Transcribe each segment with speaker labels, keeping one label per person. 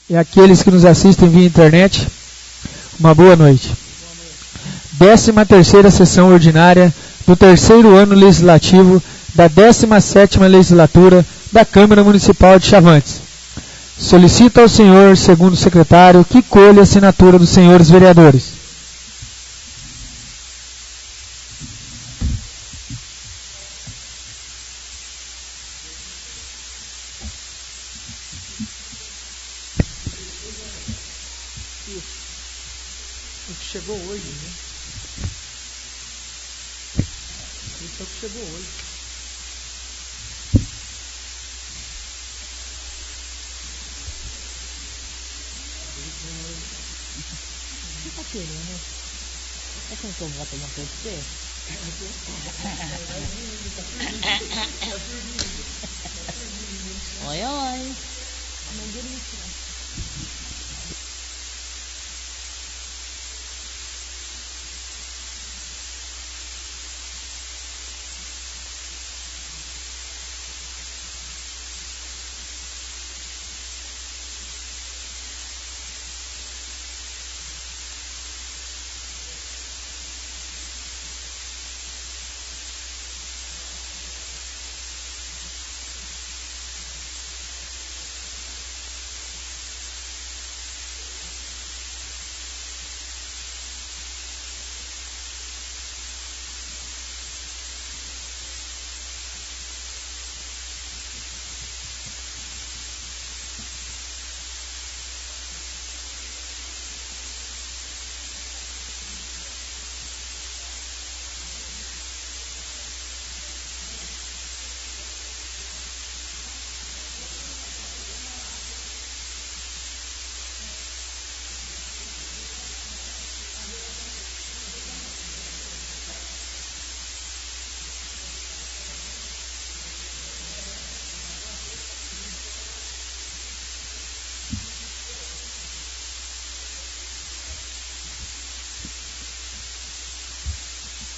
Speaker 1: E aqueles que nos assistem via internet, uma boa noite. 13ª sessão ordinária do terceiro ano legislativo da 17ª legislatura da Câmara Municipal de Chavantes. Solicito ao senhor, segundo secretário, que colha a assinatura dos senhores vereadores.
Speaker 2: O que chegou hoje, né? Isso é o que chegou hoje. O que tá querendo? É que eu vou tomar conta de você? Oi, oi. Não deu isso, não.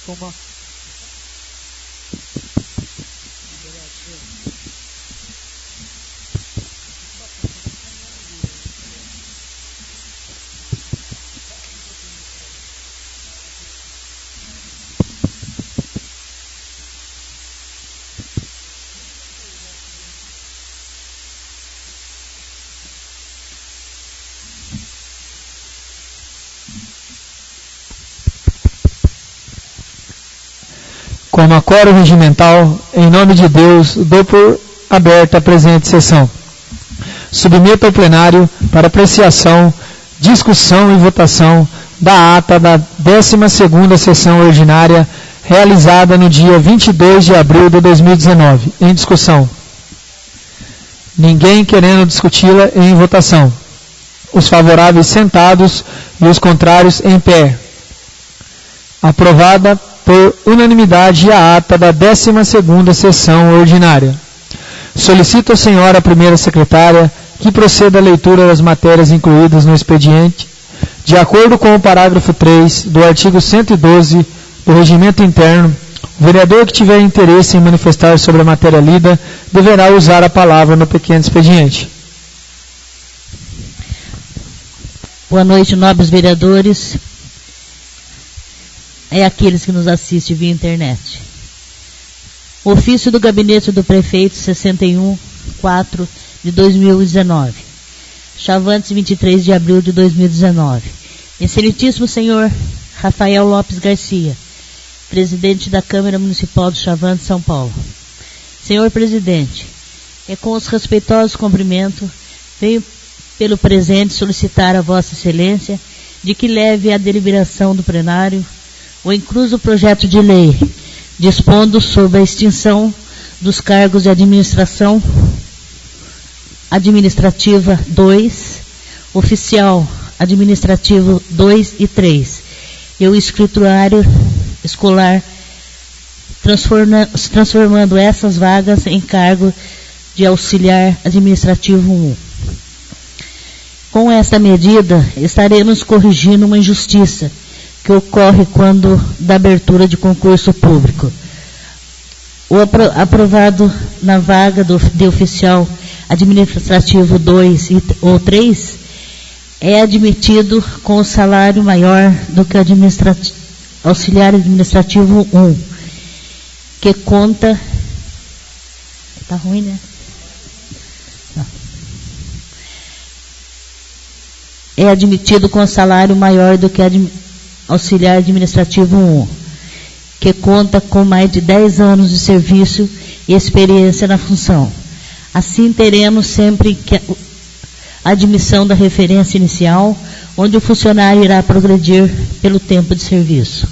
Speaker 2: Toma.
Speaker 1: Como acórdão regimental, em nome de Deus, dou por aberta a presente sessão. Submeto ao plenário para apreciação, discussão e votação da ata da 12ª sessão ordinária realizada no dia 22 de abril de 2019. Em discussão. Ninguém querendo discuti-la em votação. Os favoráveis sentados e os contrários em pé. Aprovada por unanimidade a ata da 12ª sessão ordinária. Solicito à senhora primeira secretária que proceda à leitura das matérias incluídas no expediente, de acordo com o parágrafo 3 do artigo 112 do Regimento Interno. O vereador que tiver interesse em manifestar sobre a matéria lida deverá usar a palavra no pequeno expediente.
Speaker 3: Boa noite, nobres vereadores. É aqueles que nos assistem via internet. Ofício do Gabinete do Prefeito 61/4 de 2019. Chavantes, 23 de abril de 2019. Excelentíssimo senhor Rafael Lopes Garcia, presidente da Câmara Municipal de Chavantes, São Paulo. Senhor presidente, é com os respeitosos cumprimentos, venho pelo presente solicitar a Vossa Excelência de que leve à deliberação do plenário o incluso projeto de lei, dispondo sobre a extinção dos cargos de administração administrativa 2, oficial administrativo 2 e 3, e o escriturário escolar, transformando essas vagas em cargo de auxiliar administrativo 1. Com esta medida, estaremos corrigindo uma injustiça que ocorre quando da abertura de concurso público. O aprovado na vaga de oficial administrativo 2 ou 3 é admitido com o salário maior do que o auxiliar administrativo 1, que conta... Está ruim, né? Não. É admitido com salário maior do que auxiliar administrativo 1, que conta com mais de 10 anos de serviço e experiência na função. Assim, teremos sempre a admissão da referência inicial, onde o funcionário irá progredir pelo tempo de serviço.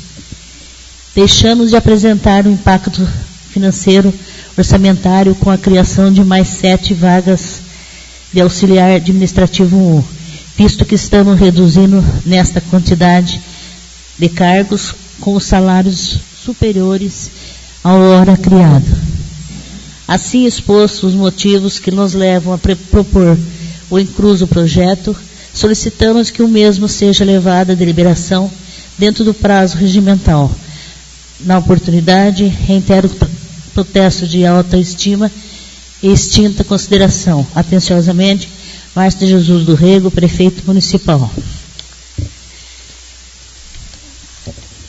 Speaker 3: Deixamos de apresentar o impacto financeiro orçamentário com a criação de mais 7 vagas de auxiliar administrativo 1, visto que estamos reduzindo nesta quantidade de cargos com os salários superiores à hora criada. Assim expostos os motivos que nos levam a propor o incluso projeto, solicitamos que o mesmo seja levado à deliberação dentro do prazo regimental. Na oportunidade, reitero o protesto de alta estima e extinta consideração. Atenciosamente, Márcio de Jesus do Rego, Prefeito Municipal.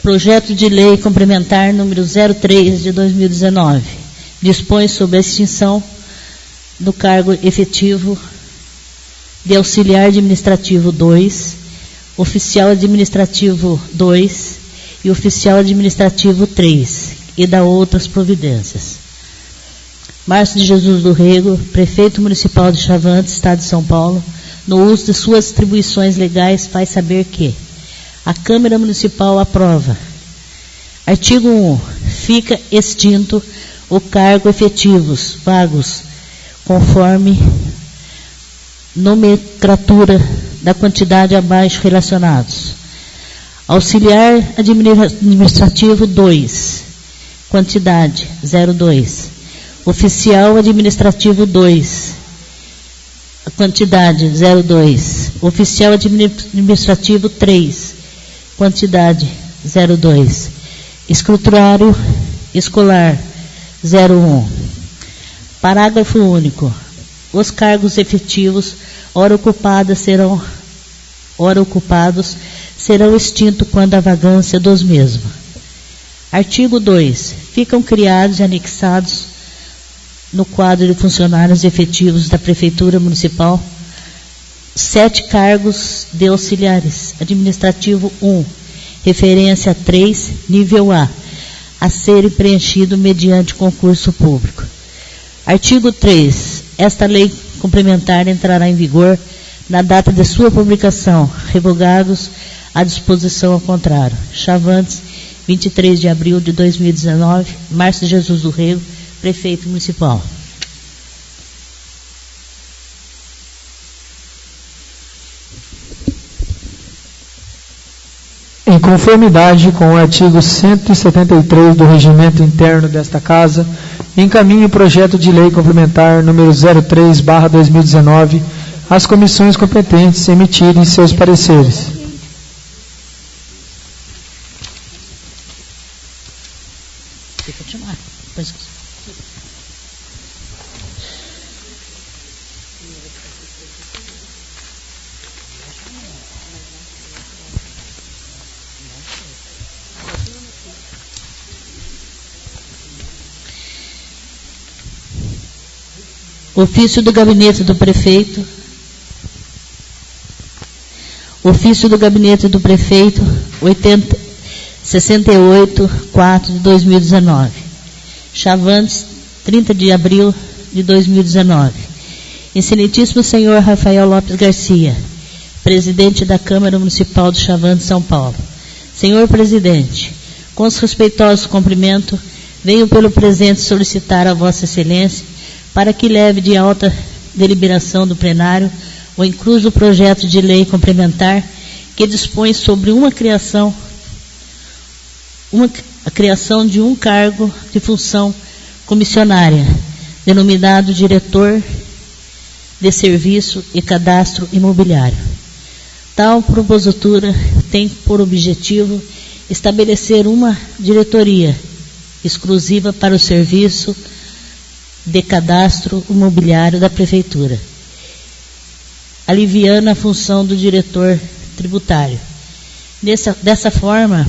Speaker 3: Projeto de Lei Complementar número 03 de 2019. Dispõe sobre a extinção do cargo efetivo de auxiliar administrativo 2, oficial administrativo 2 e oficial administrativo 3, e da outras providências. Márcio de Jesus do Rego, Prefeito Municipal de Chavantes, Estado de São Paulo, no uso de suas atribuições legais, faz saber que a Câmara Municipal aprova. Artigo 1. Fica extinto o cargo efetivos vagos, conforme nomenclatura da quantidade abaixo relacionados. Auxiliar administrativo 2, quantidade 02. Oficial administrativo 2, quantidade 02. Oficial administrativo 3, quantidade 02. Escriturário escolar 01. Parágrafo único. Os cargos efetivos, ora ocupados, serão extintos quando a vagância dos mesmos. Artigo 2. Ficam criados e anexados no quadro de funcionários efetivos da Prefeitura Municipal 7 cargos de auxiliares. Administrativo 1, referência 3, nível a serem preenchidos mediante concurso público. Artigo 3. Esta lei complementar entrará em vigor na data de sua publicação, revogados a disposição ao contrário. Chavantes, 23 de abril de 2019, Márcio Jesus do Rego, Prefeito Municipal.
Speaker 1: Em conformidade com o artigo 173 do Regimento Interno desta Casa, encaminho o projeto de lei complementar número 03/2019 às comissões competentes emitirem seus pareceres.
Speaker 3: Ofício do Gabinete do Prefeito. Ofício do Gabinete do Prefeito 68/4 de 2019. Chavantes, 30 de abril de 2019. Excelentíssimo senhor Rafael Lopes Garcia, Presidente da Câmara Municipal de Chavantes, São Paulo. Senhor Presidente, com os respeitosos cumprimentos, venho pelo presente solicitar a Vossa Excelência para que leve de alta deliberação do plenário o incluso projeto de lei complementar que dispõe sobre a criação de um cargo de função comissionária, denominado Diretor de Serviço e Cadastro Imobiliário. Tal propositura tem por objetivo estabelecer uma diretoria exclusiva para o serviço de cadastro imobiliário da Prefeitura, aliviando a função do diretor tributário. Dessa forma,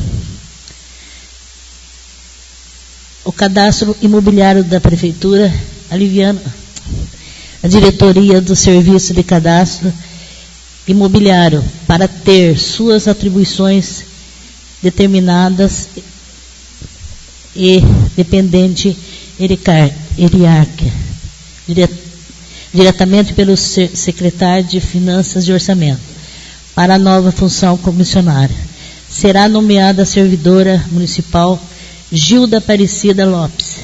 Speaker 3: o cadastro imobiliário da Prefeitura, aliviando a diretoria do Serviço de Cadastro Imobiliário para ter suas atribuições determinadas e dependente hierárquica, diretamente pelo secretário de Finanças e Orçamento, para a nova função comissionária. Será nomeada a servidora municipal Gilda Aparecida Lopes,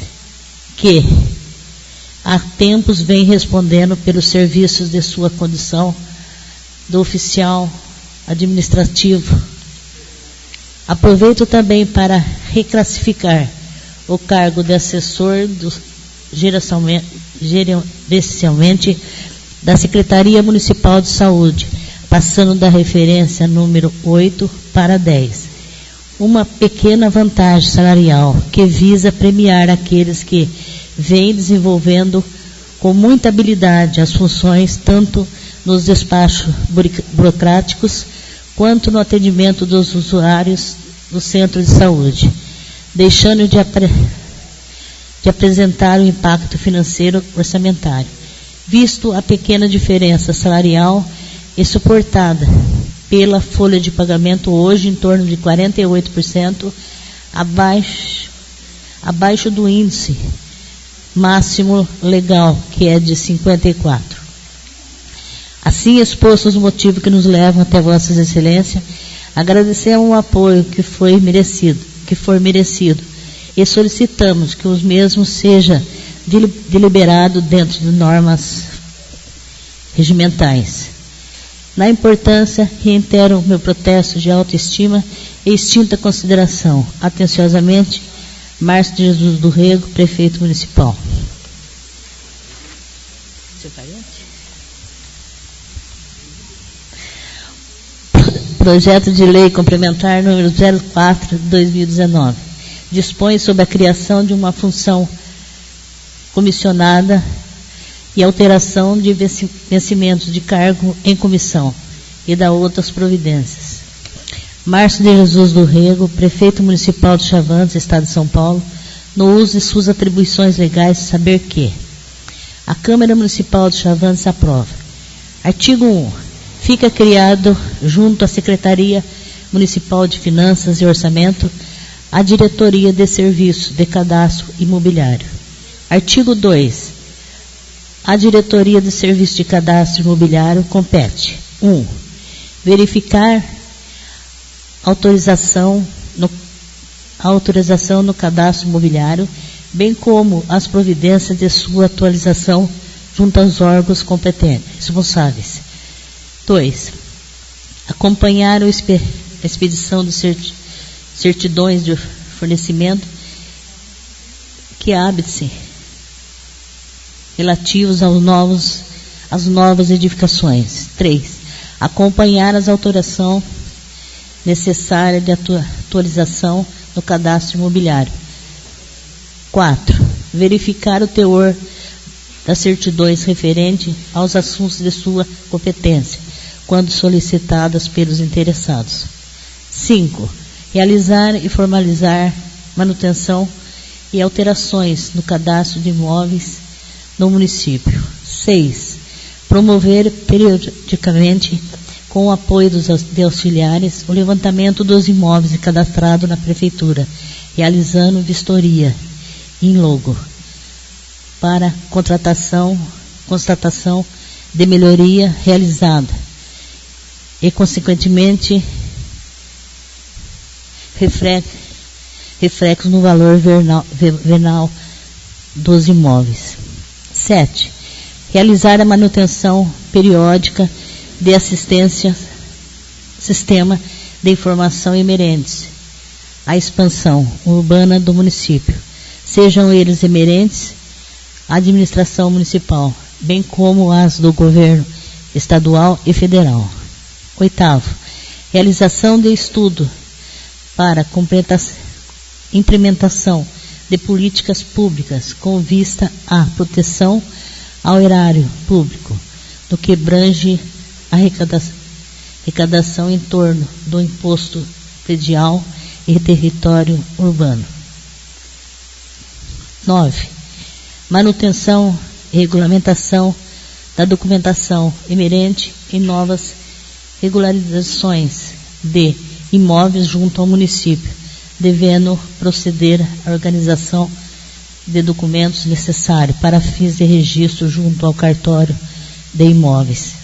Speaker 3: que há tempos vem respondendo pelos serviços de sua condição do oficial administrativo. Aproveito também para reclassificar o cargo de assessor gerencialmente da Secretaria Municipal de Saúde, passando da referência número 8 para 10. Uma pequena vantagem salarial que visa premiar aqueles que vêm desenvolvendo com muita habilidade as funções tanto nos despachos burocráticos quanto no atendimento dos usuários do centro de saúde, deixando de apresentar o impacto financeiro orçamentário, visto a pequena diferença salarial e suportada pela folha de pagamento hoje em torno de 48% abaixo do índice máximo legal, que é de 54%. Assim expostos os motivos que nos levam até Vossas Excelências, agradecemos o apoio que for merecido e solicitamos que os mesmos seja deliberado dentro de normas regimentais. Na importância, reitero o meu protesto de autoestima e extinta consideração. Atenciosamente, Márcio de Jesus do Rego, Prefeito Municipal. Projeto de Lei Complementar número 04 de 2019. Dispõe sobre a criação de uma função comissionada e alteração de vencimentos de cargo em comissão e da outras providências. Márcio de Jesus do Rego, Prefeito Municipal de Chavantes, Estado de São Paulo, no uso de suas atribuições legais, saber que a Câmara Municipal de Chavantes aprova. Artigo 1. Fica criado, junto à Secretaria Municipal de Finanças e Orçamento, a Diretoria de Serviços de Cadastro Imobiliário. Artigo 2. A Diretoria de Serviços de Cadastro Imobiliário compete: 1. Verificar autorização no cadastro imobiliário, bem como as providências de sua atualização junto aos órgãos competentes, responsáveis. 2. Acompanhar a expedição de certidões de fornecimento que hábito-se relativos às novas edificações. 3. Acompanhar as alterações necessárias de atualização no cadastro imobiliário. 4. Verificar o teor das certidões referente aos assuntos de sua competência, quando solicitadas pelos interessados. 5. Realizar e formalizar manutenção e alterações no cadastro de imóveis no município. 6. Promover periodicamente, com o apoio de auxiliares, o levantamento dos imóveis cadastrados na Prefeitura, realizando vistoria em logo, para constatação de melhoria realizada e, consequentemente, reflexo no valor venal dos imóveis. 7. Realizar a manutenção periódica de assistência, sistema de informação inerentes à expansão urbana do município, sejam eles inerentes à administração municipal, bem como as do governo estadual e federal. 8. Realização de estudo para implementação de políticas públicas com vista à proteção ao erário público, no que abrange a arrecadação em torno do imposto predial e território urbano. 9. Manutenção e regulamentação da documentação emerente em novas regularizações de imóveis junto ao município, devendo proceder à organização de documentos necessários para fins de registro junto ao cartório de imóveis.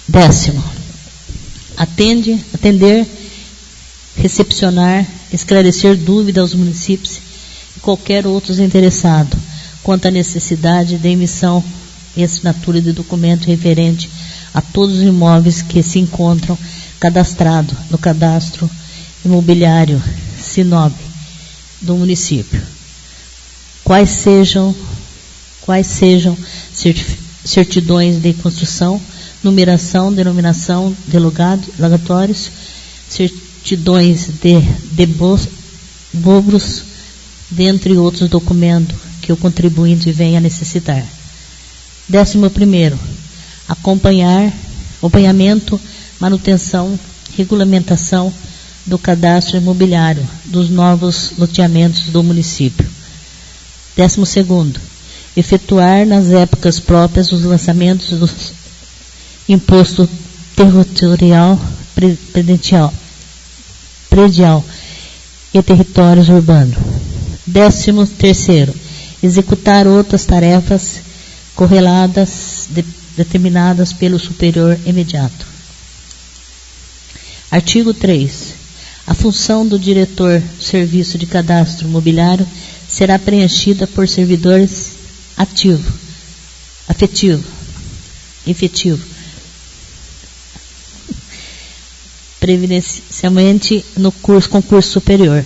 Speaker 3: Décimo, atender, recepcionar, esclarecer dúvidas aos municípios e qualquer outros interessados quanto à necessidade de emissão e assinatura de documento referente a todos os imóveis que se encontram cadastrados no cadastro imobiliário SINOB do município. Quais sejam certidões de construção, numeração, denominação de logatórios, certidões de debobros, dentre outros documentos que o contribuinte venha a necessitar. 11º, acompanhamento, manutenção, regulamentação do cadastro imobiliário dos novos loteamentos do município. 12º, efetuar nas épocas próprias os lançamentos do imposto territorial, predial e territórios urbanos. 13º, executar outras tarefas correlatas determinadas pelo superior imediato. Artigo 3. A função do diretor do Serviço de Cadastro Imobiliário será preenchida por servidores efetivo, previdencialmente no concurso superior,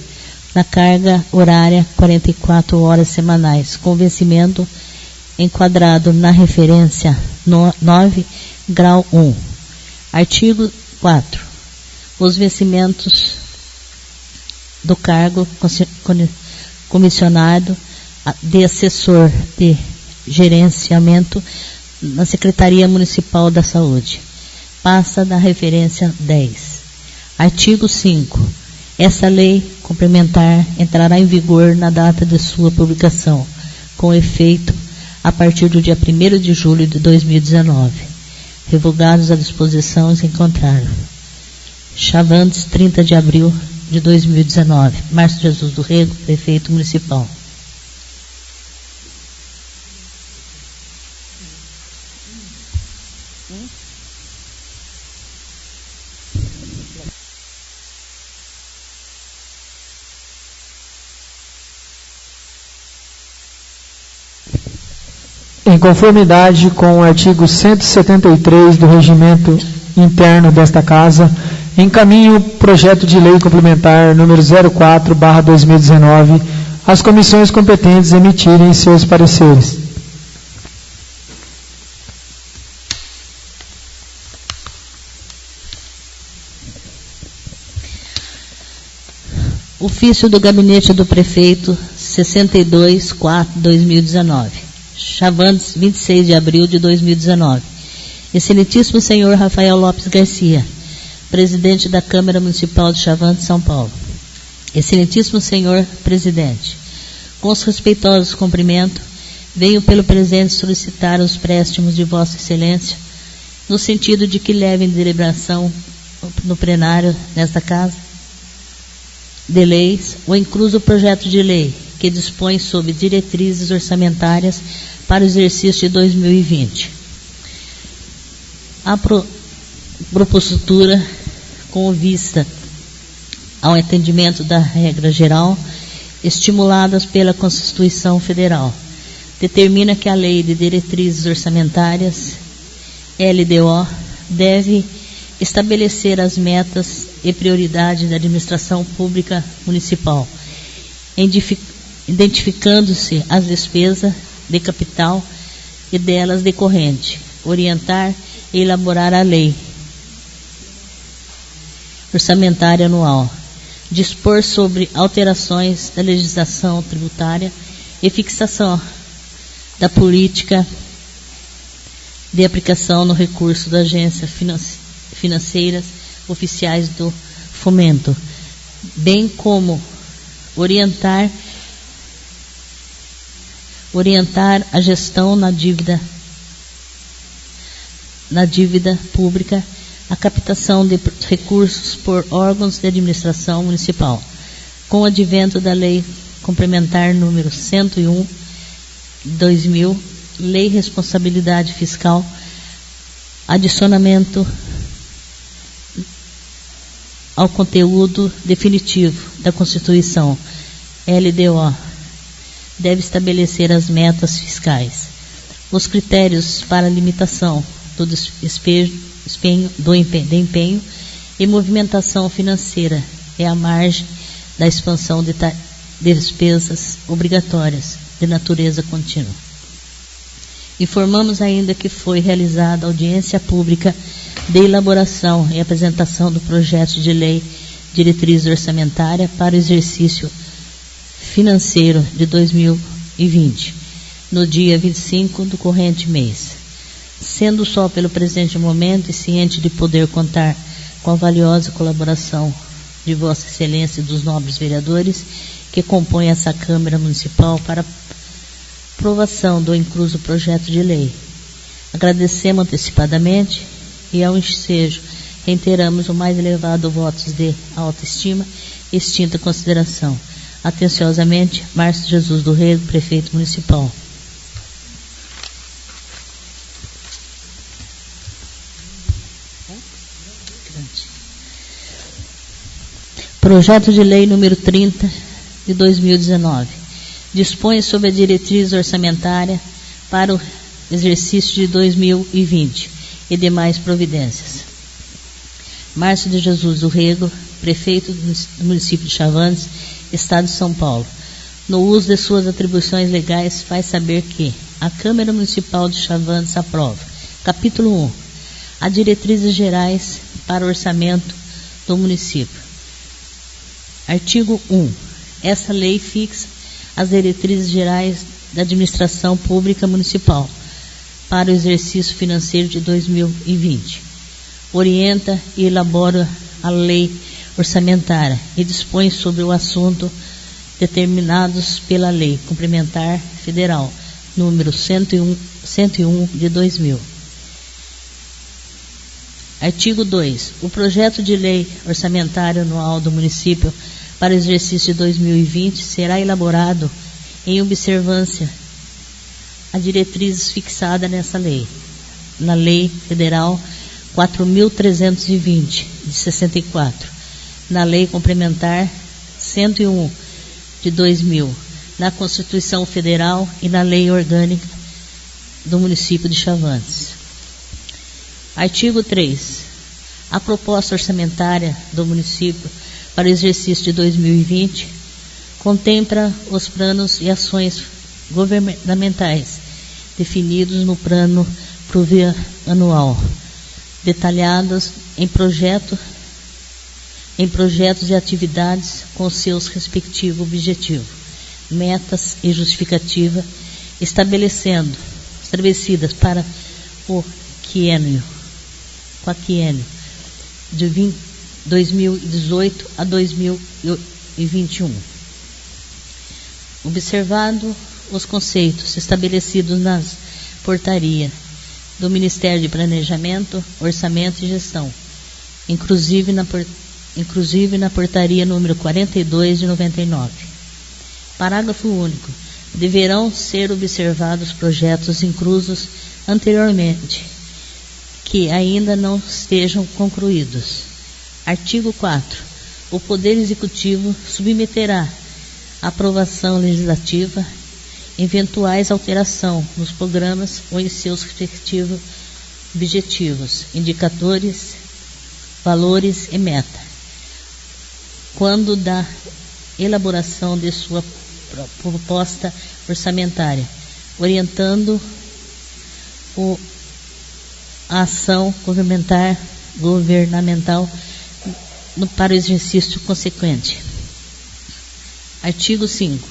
Speaker 3: na carga horária 44 horas semanais, com vencimento enquadrado na referência 9, grau 1. Artigo 4. Os vencimentos do cargo comissionado de assessor de gerenciamento na Secretaria Municipal da Saúde passa da referência 10. Artigo 5. Essa lei complementar entrará em vigor na data de sua publicação, com efeito a partir do dia 1º de julho de 2019. Revogados a disposição se encontraram. Chavantes, 30 de abril de 2019. Márcio Jesus do Rego, prefeito municipal.
Speaker 1: Em conformidade com o artigo 173 do Regimento Interno desta Casa, encaminho o projeto de lei complementar número 04/2019 às comissões competentes emitirem seus pareceres.
Speaker 3: Ofício do Gabinete do Prefeito 62/2019. Chavantes, 26 de abril de 2019. Excelentíssimo senhor Rafael Lopes Garcia, presidente da Câmara Municipal de Chavantes, São Paulo. Excelentíssimo senhor presidente, com os respeitosos cumprimentos, venho pelo presente solicitar os préstimos de Vossa Excelência, no sentido de que levem deliberação no plenário nesta casa de leis, o incluso projeto de lei que dispõe sobre diretrizes orçamentárias para o exercício de 2020. A propositura, com vista ao entendimento da regra geral, estimuladas pela Constituição Federal, determina que a Lei de Diretrizes Orçamentárias, LDO, deve estabelecer as metas e prioridades da administração pública municipal, identificando-se as despesas de capital e delas decorrente, orientar e elaborar a lei orçamentária anual, dispor sobre alterações da legislação tributária e fixação da política de aplicação no recurso das agências financeiras oficiais do fomento, bem como orientar a gestão na dívida pública, a captação de recursos por órgãos de administração municipal, com o advento da Lei Complementar número 101, 2000, Lei Responsabilidade Fiscal, adicionamento ao conteúdo definitivo da Constituição, LDO, deve estabelecer as metas fiscais, os critérios para limitação do empenho e movimentação financeira e a margem da expansão de despesas obrigatórias de natureza contínua. Informamos ainda que foi realizada audiência pública de elaboração e apresentação do projeto de lei diretriz orçamentária para o exercício financeiro de 2020, no dia 25 do corrente mês. Sendo só pelo presente momento e ciente de poder contar com a valiosa colaboração de Vossa Excelência e dos nobres vereadores que compõem essa Câmara Municipal para aprovação do incluso projeto de lei. Agradecemos antecipadamente e ao ensejo reiteramos o mais elevado votos de autoestima e extinta consideração. Atenciosamente, Márcio Jesus do Rego, Prefeito Municipal. Projeto de Lei número 30 de 2019. Dispõe sobre a diretriz orçamentária para o exercício de 2020 e demais providências. Márcio de Jesus do Rego, Prefeito do município de Chavantes, Estado de São Paulo. No uso de suas atribuições legais, faz saber que a Câmara Municipal de Chavantes aprova. Capítulo 1. As diretrizes gerais para o orçamento do município. Artigo 1. Essa lei fixa as diretrizes gerais da administração pública municipal para o exercício financeiro de 2020. Orienta e elabora a lei orçamentária e dispõe sobre o assunto determinados pela Lei Complementar Federal número 101 de 2000. Artigo 2. O projeto de lei orçamentária anual do município para o exercício de 2020 será elaborado em observância a diretrizes fixadas nessa lei, na Lei Federal 4.320, de 64, na Lei Complementar 101, de 2000, na Constituição Federal e na Lei Orgânica do município de Chavantes. Artigo 3. A proposta orçamentária do município para o exercício de 2020 contempla os planos e ações governamentais definidos no plano plurianual, detalhados em projetos e atividades com seus respectivos objetivos, metas e justificativa estabelecidas para o quinquênio de 2018 a 2021. Observado os conceitos estabelecidos nas portaria do Ministério de Planejamento, Orçamento e Gestão, inclusive na portaria número 42 de 99. Parágrafo único. Deverão ser observados projetos inclusos anteriormente, que ainda não estejam concluídos. Artigo 4. O Poder Executivo submeterá à aprovação legislativa eventuais alterações nos programas ou em seus respectivos objetivos, indicadores, valores e meta, quando da elaboração de sua proposta orçamentária, orientando a ação governamental para o exercício consequente. Artigo 5.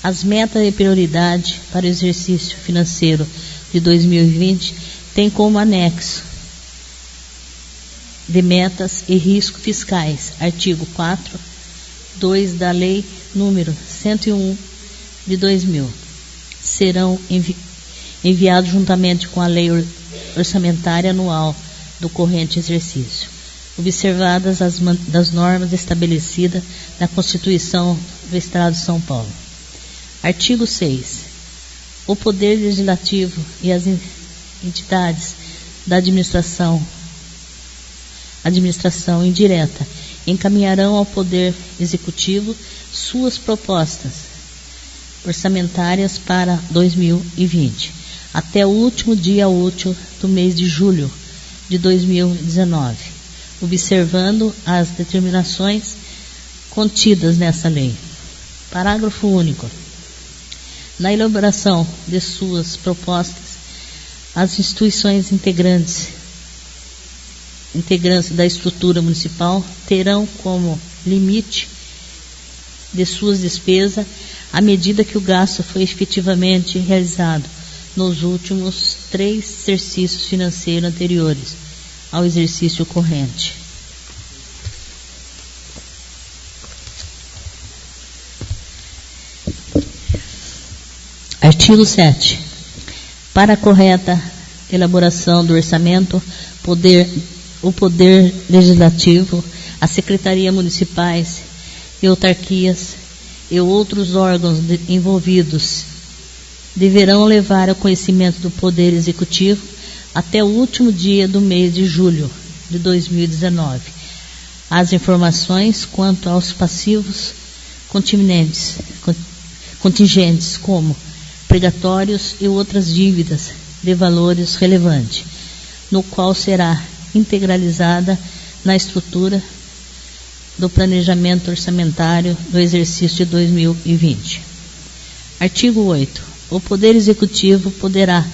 Speaker 3: As metas e prioridade para o exercício financeiro de 2020 têm como anexo de metas e riscos fiscais, artigo 4, 2 da Lei número 101 de 2000. Serão enviados juntamente com a Lei Orçamentária Anual do corrente exercício, observadas as normas estabelecidas na Constituição do Estado de São Paulo. Artigo 6. O Poder Legislativo e as entidades da administração indireta encaminharão ao Poder Executivo suas propostas orçamentárias para 2020, até o último dia útil do mês de julho de 2019, observando as determinações contidas nessa lei. Parágrafo único. Na elaboração de suas propostas, as instituições integrantes da estrutura municipal terão como limite de suas despesas a medida que o gasto foi efetivamente realizado nos últimos 3 exercícios financeiros anteriores ao exercício corrente. Artigo 7. Para a correta elaboração do orçamento, o Poder Legislativo, as secretarias municipais e autarquias e outros órgãos envolvidos deverão levar ao conhecimento do Poder Executivo até o último dia do mês de julho de 2019 as informações quanto aos passivos contingentes como precatórios e outras dívidas de valores relevantes, no qual será integralizada na estrutura do planejamento orçamentário do exercício de 2020. Artigo 8. O Poder Executivo poderá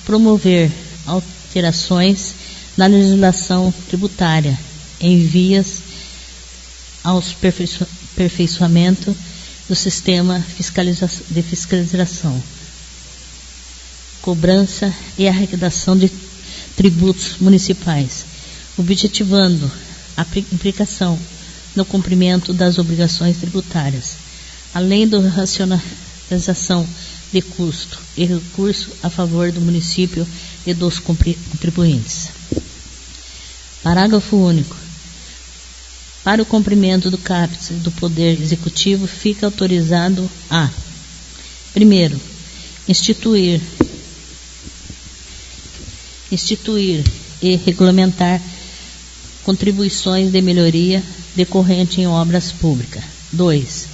Speaker 3: promover alterações na legislação tributária em vias ao aperfeiçoamento do sistema de fiscalização, cobrança e arrecadação de tributos municipais, objetivando a implicação no cumprimento das obrigações tributárias, além da racionalização de custo e recurso a favor do município e dos contribuintes. Parágrafo único. Para o cumprimento do caput do Poder Executivo, fica autorizado a: primeiro, instituir e regulamentar contribuições de melhoria decorrente em obras públicas. 2.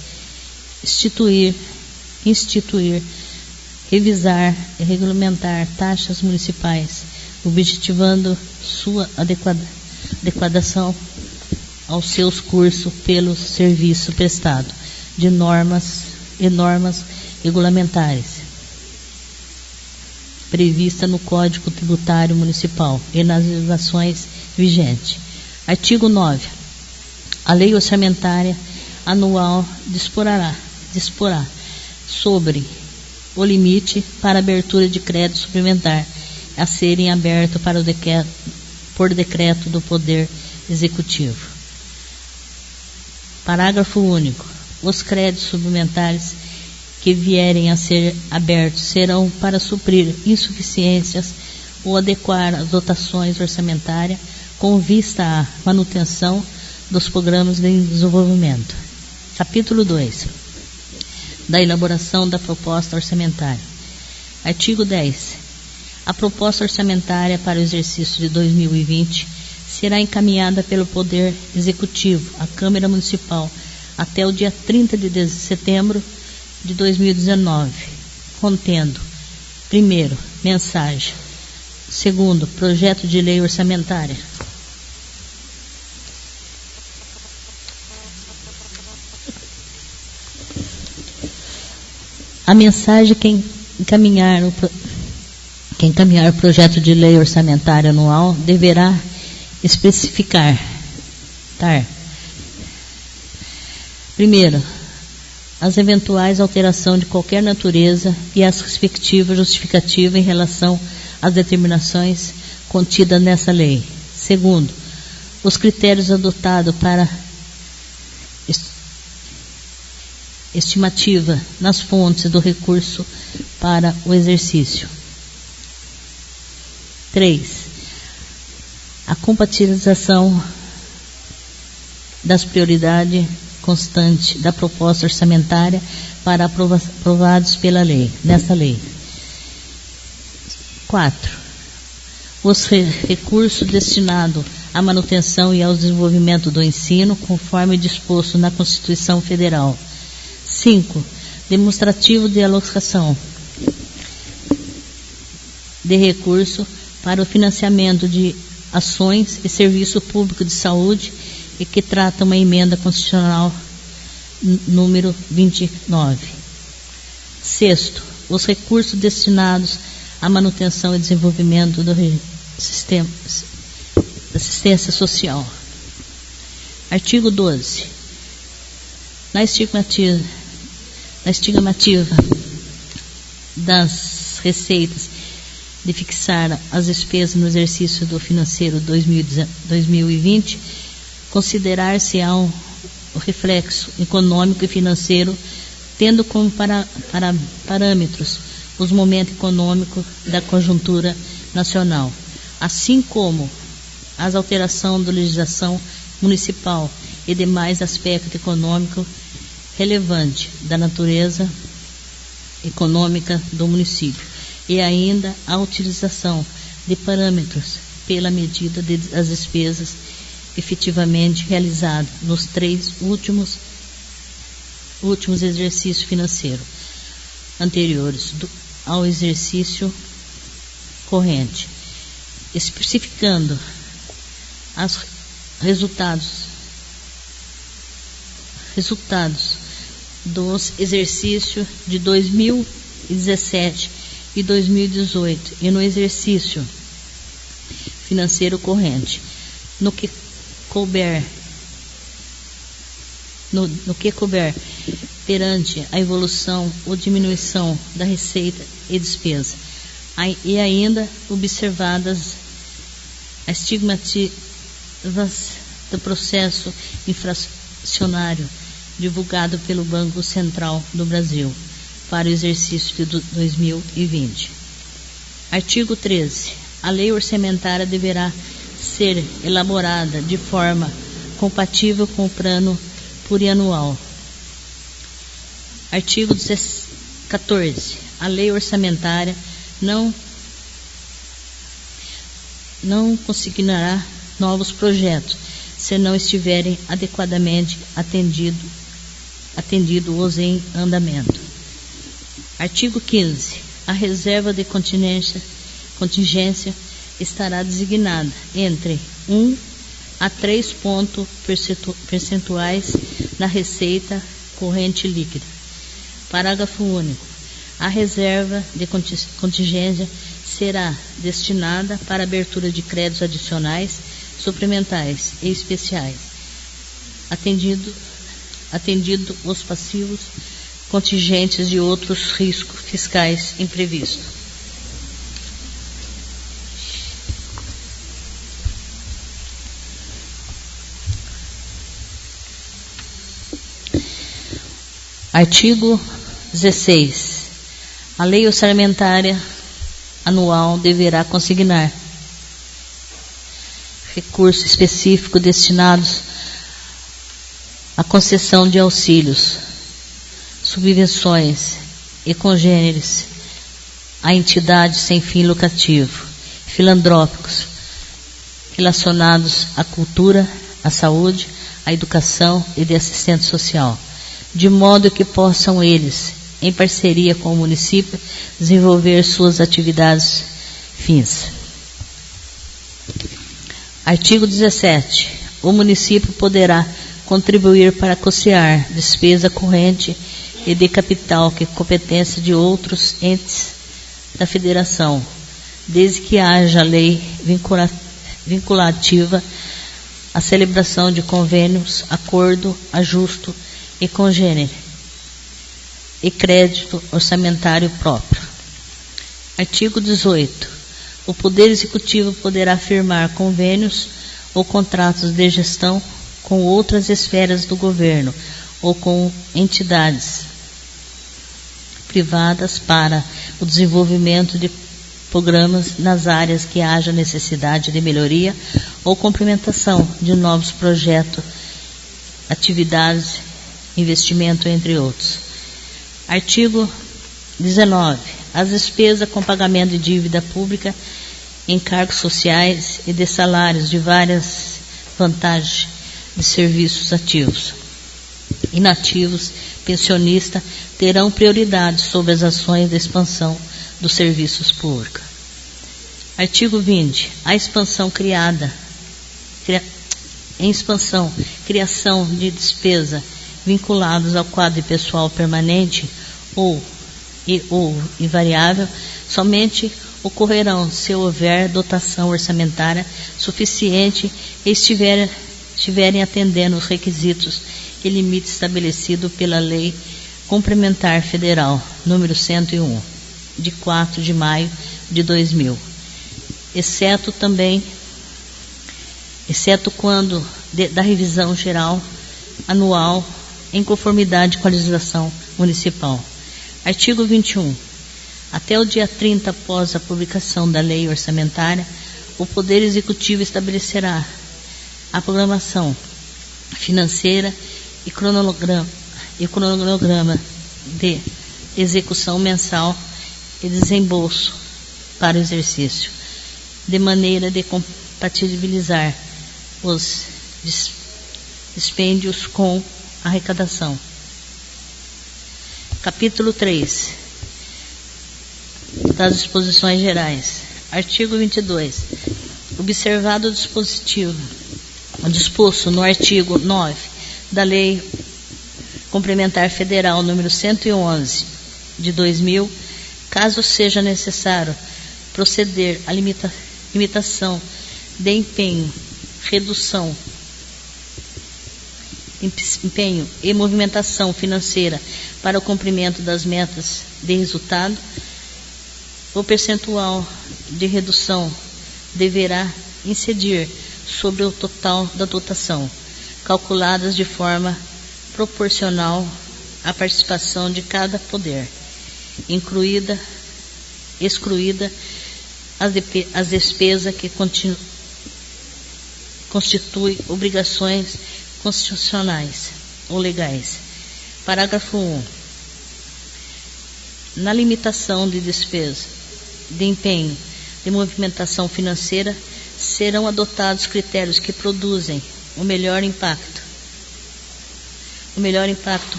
Speaker 3: Instituir, revisar e regulamentar taxas municipais, objetivando sua adequação aos seus cursos pelo serviço prestado, de normas regulamentares prevista no Código Tributário Municipal e nas legislações vigentes. Artigo 9. A Lei Orçamentária Anual disporá sobre o limite para abertura de crédito suplementar a serem abertos por decreto do Poder Executivo. Parágrafo único. Os créditos suplementares que vierem a ser abertos serão para suprir insuficiências ou adequar as dotações orçamentárias com vista à manutenção dos programas de desenvolvimento. Capítulo 2. Da elaboração da proposta orçamentária. Artigo 10. A proposta orçamentária para o exercício de 2020 será encaminhada pelo Poder Executivo à Câmara Municipal até o dia 30 de setembro de 2019, contendo: primeiro, mensagem; segundo, projeto de lei orçamentária; a mensagem quem encaminhar o projeto de lei orçamentária anual deverá especificar Primeiro, as eventuais alterações de qualquer natureza e as respectivas justificativas em relação às determinações contidas nessa lei. Segundo, os critérios adotados para estimativa nas fontes do recurso para o exercício. 3. A compatibilização das prioridades constantes da proposta orçamentária para aprovados pela lei, nessa lei. 4. Os recursos destinados à manutenção e ao desenvolvimento do ensino, conforme disposto na Constituição Federal. 5. Demonstrativo de alocação de recurso para o financiamento de ações e serviço público de saúde e que trata uma emenda constitucional número 29. 6. Os recursos destinados à manutenção e desenvolvimento do sistema de assistência social. Artigo 12. Na estimativa das receitas de fixar as despesas no exercício do financeiro 2020, considerar-se-á o reflexo econômico e financeiro, tendo como parâmetros os momentos econômicos da conjuntura nacional, assim como as alterações da legislação municipal e demais aspectos econômicos relevantes da natureza econômica do município, e ainda a utilização de parâmetros pela medida das despesas efetivamente realizadas nos 3 últimos exercícios financeiros anteriores ao exercício corrente, especificando os resultados dos exercícios de 2017 e 2018 e no exercício financeiro corrente, no que couber perante a evolução ou diminuição da receita e despesa, e ainda observadas as estimativas do processo inflacionário divulgado pelo Banco Central do Brasil para o exercício de 2020. Artigo 13. A lei orçamentária deverá ser elaborada de forma compatível com o plano plurianual. Artigo 14. A lei orçamentária não consignará novos projetos se não estiverem adequadamente atendidos os em andamento. Artigo 15. A reserva de contingência estará designada entre 1 a 3 pontos percentuais na receita corrente líquida. Parágrafo único. A reserva de contingência será destinada para abertura de créditos adicionais, suplementais e especiais, atendido os passivos contingentes de outros riscos fiscais imprevistos. Artigo 16. A lei orçamentária anual deverá consignar recursos específicos destinados à concessão de auxílios, subvenções e congêneres a entidades sem fim lucrativo, filantrópicos, relacionados à cultura, à saúde, à educação e de assistência social, de modo que possam eles, em parceria com o município, desenvolver suas atividades fins. Artigo 17. O município poderá contribuir para custear despesa corrente e de capital que é competência de outros entes da federação, desde que haja lei vinculativa à celebração de convênios, acordo, ajuste e congênere e crédito orçamentário próprio. Artigo 18. O Poder Executivo poderá firmar convênios ou contratos de gestão com outras esferas do governo ou com entidades privadas para o desenvolvimento de programas nas áreas que haja necessidade de melhoria ou complementação de novos projetos, atividades, investimento, entre outros. Artigo 19. As despesas com pagamento de dívida pública, encargos sociais e de salários de várias vantagens de serviços ativos, inativos, pensionistas, terão prioridade sobre as ações de expansão dos serviços públicos. Artigo 20. A criação de despesa vinculados ao quadro de pessoal permanente ou invariável somente ocorrerão se houver dotação orçamentária suficiente e estiverem atendendo os requisitos e limites estabelecidos pela Lei Complementar Federal número 101, de 4 de maio de 2000, exceto quando da revisão geral anual em conformidade com a legislação municipal. Artigo 21. Até o dia 30 após a publicação da lei orçamentária, o Poder Executivo estabelecerá a programação financeira e cronograma de execução mensal e desembolso para o exercício, de maneira de compatibilizar os dispêndios com a arrecadação. Capítulo 3 das disposições gerais. Artigo 22. Observado o disposto no artigo 9 da Lei Complementar Federal número 111 de 2000, caso seja necessário proceder à limitação de empenho e movimentação financeira para o cumprimento das metas de resultado, o percentual de redução deverá incidir sobre o total da dotação, calculadas de forma proporcional à participação de cada poder, excluída as despesas que constituem obrigações constitucionais ou legais. Parágrafo 1. Na limitação de despesa, de empenho, de movimentação financeira, serão adotados critérios que produzem o melhor impacto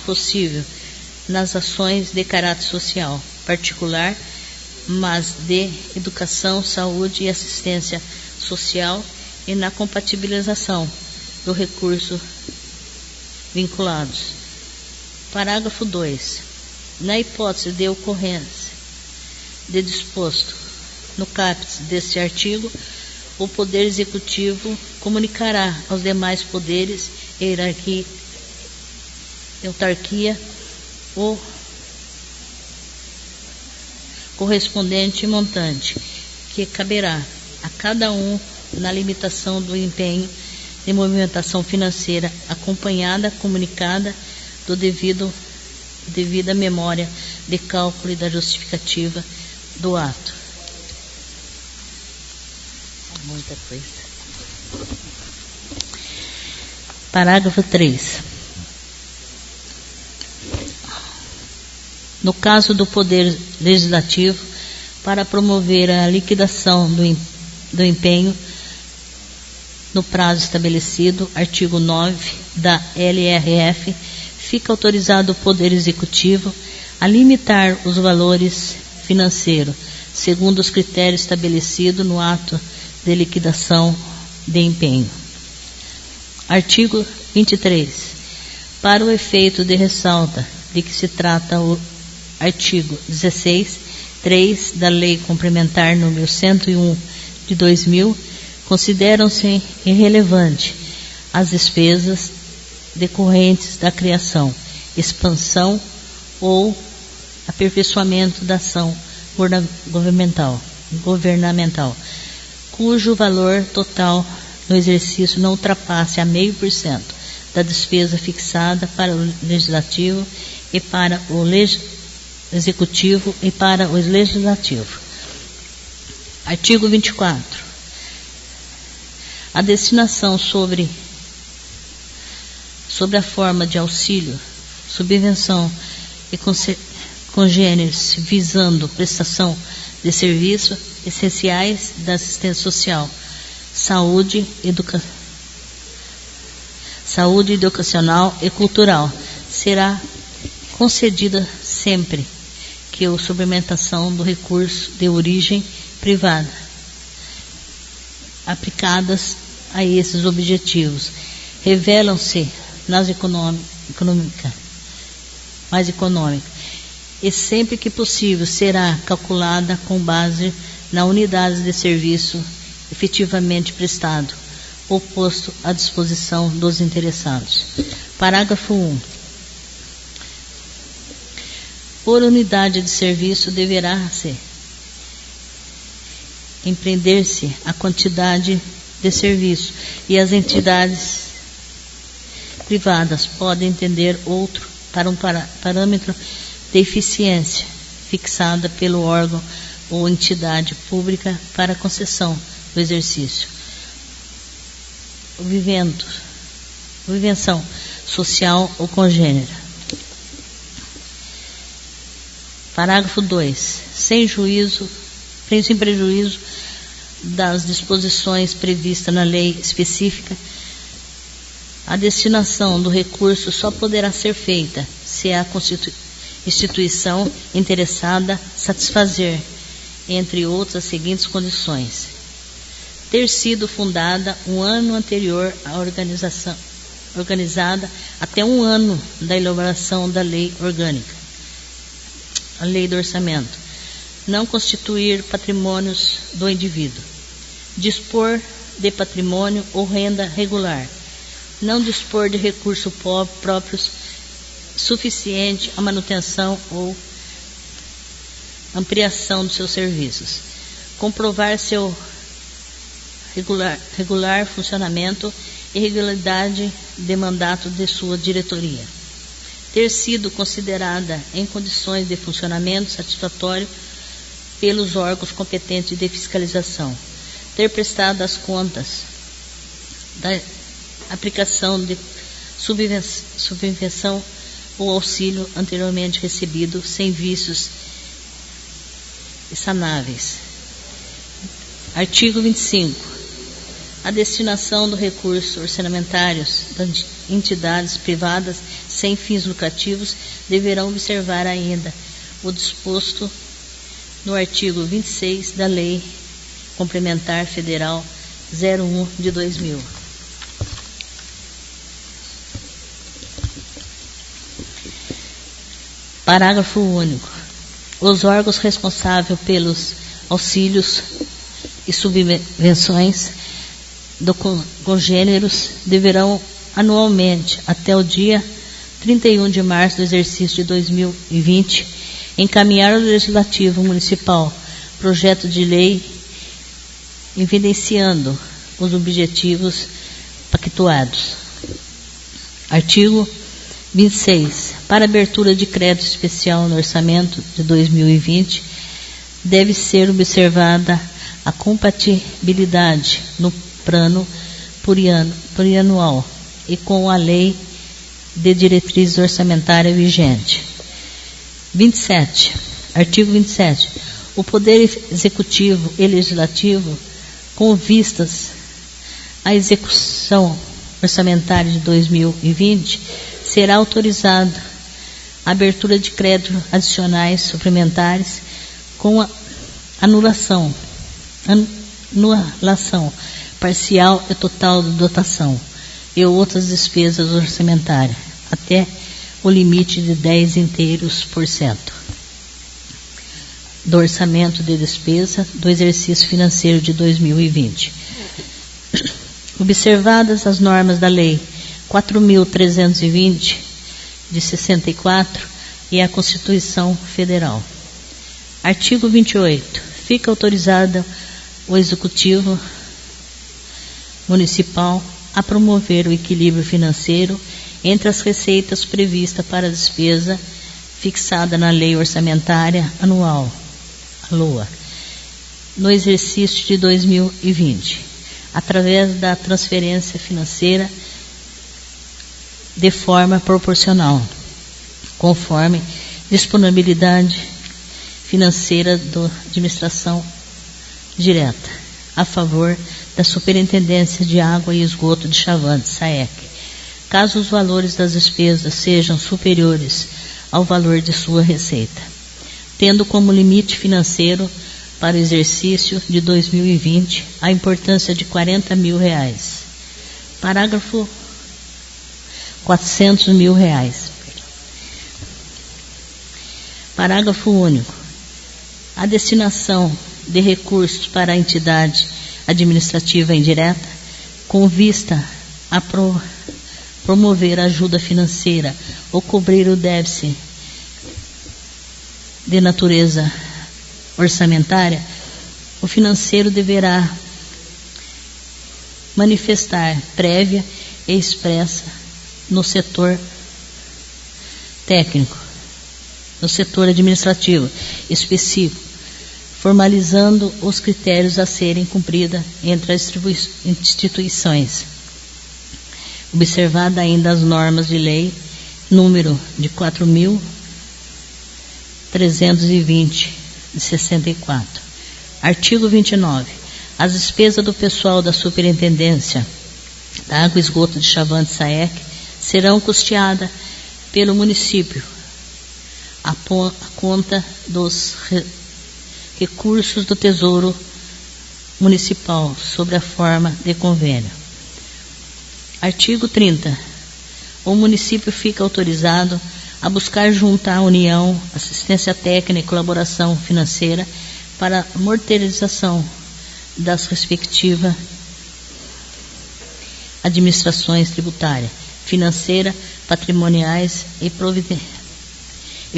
Speaker 3: possível nas ações de caráter social, particular, mas de educação, saúde e assistência social e na compatibilização do recurso vinculados. Parágrafo 2. Na hipótese de ocorrência de disposto no caput deste artigo, o Poder Executivo comunicará aos demais poderes e autarquia o correspondente montante que caberá a cada um na limitação do empenho de movimentação financeira acompanhada, comunicada do devida memória de cálculo e da justificativa do ato. Muita coisa. Parágrafo 3. No caso do Poder Legislativo, para promover a liquidação do empenho no prazo estabelecido, artigo 9 da LRF, fica autorizado o Poder Executivo a limitar os valores financeiros, segundo os critérios estabelecidos no ato de liquidação de empenho. Artigo 23. Para o efeito de ressalta de que se trata o artigo 16.3 da Lei Complementar número 101 de 2000, consideram-se irrelevantes as despesas decorrentes da criação expansão ou aperfeiçoamento da ação governamental, cujo valor total no exercício não ultrapasse a 0,5% da despesa fixada para o Legislativo e para o Executivo e para o Legislativo. Artigo 24. A destinação sobre a forma de auxílio, subvenção e congêneres visando prestação de serviços essenciais da assistência social, saúde educacional e cultural, será concedida sempre que a suplementação do recurso de origem privada aplicadas a esses objetivos revelam-se mais econômica e sempre que possível será calculada com base na unidade de serviço efetivamente prestado ou posto à disposição dos interessados. Parágrafo 1. Por unidade de serviço deverá-se empreender-se a quantidade de serviço e as entidades privadas podem entender outro para um parâmetro de eficiência fixada pelo órgão ou entidade pública para concessão do exercício. Vivência social ou congênera. Parágrafo 2. Sem prejuízo das disposições previstas na lei específica, a destinação do recurso só poderá ser feita se a instituição interessada satisfazer, entre outras, as seguintes condições: ter sido fundada um ano anterior à organizada até um ano da elaboração da lei orgânica, a lei do orçamento, não constituir patrimônios do indivíduo, dispor de patrimônio ou renda regular, não dispor de recursos próprios suficiente à manutenção ou ampliação dos seus serviços, comprovar seu regular funcionamento e regularidade de mandato de sua diretoria, ter sido considerada em condições de funcionamento satisfatório pelos órgãos competentes de fiscalização, ter prestado as contas da aplicação de subvenção ou auxílio anteriormente recebido sem vícios sanáveis. Artigo 25. A destinação do recurso orçamentários das entidades privadas sem fins lucrativos deverão observar ainda o disposto no artigo 26 da Lei Complementar Federal 01 de 2000. Parágrafo único. Os órgãos responsáveis pelos auxílios e subvenções do congêneros deverão anualmente, até o dia 31 de março do exercício de 2020, encaminhar ao Legislativo Municipal projeto de lei evidenciando os objetivos pactuados. Artigo 26. Para abertura de crédito especial no orçamento de 2020, deve ser observada a compatibilidade no plano plurianual e com a lei de diretrizes orçamentárias vigente. 27. Artigo 27. O Poder Executivo e Legislativo, com vistas à execução orçamentária de 2020, será autorizado a abertura de créditos adicionais suplementares com a anulação parcial e total da dotação e outras despesas orçamentárias, até o limite de 10% do orçamento de despesa do exercício financeiro de 2020. Observadas as normas da Lei 4.320 de 64 e a Constituição Federal. Artigo 28. Fica autorizado o Executivo Municipal a promover o equilíbrio financeiro entre as receitas previstas para a despesa fixada na Lei Orçamentária Anual, a LOA, no exercício de 2020, através da transferência financeira de forma proporcional, conforme disponibilidade financeira da administração direta, a favor da Superintendência de Água e Esgoto de Chavantes, SAEC, caso os valores das despesas sejam superiores ao valor de sua receita, tendo como limite financeiro para o exercício de 2020 a importância de R$40 mil. Parágrafo R$400 mil. Parágrafo único. A destinação de recursos para a entidade administrativa indireta, com vista a promover ajuda financeira ou cobrir o déficit de natureza orçamentária, o financeiro deverá manifestar prévia e expressa no setor técnico, no setor administrativo específico, formalizando os critérios a serem cumpridos entre as instituições, observada ainda as normas de lei número de 4.320 de 64. Artigo 29. As despesas do pessoal da Superintendência da Água e Esgoto de Chavantes, SAEC, serão custeadas pelo município a conta dos recursos do Tesouro Municipal, sob a forma de convênio. Artigo 30. O município fica autorizado a buscar junto à União assistência técnica e colaboração financeira para a morterização das respectivas administrações tributária, financeira, patrimoniais e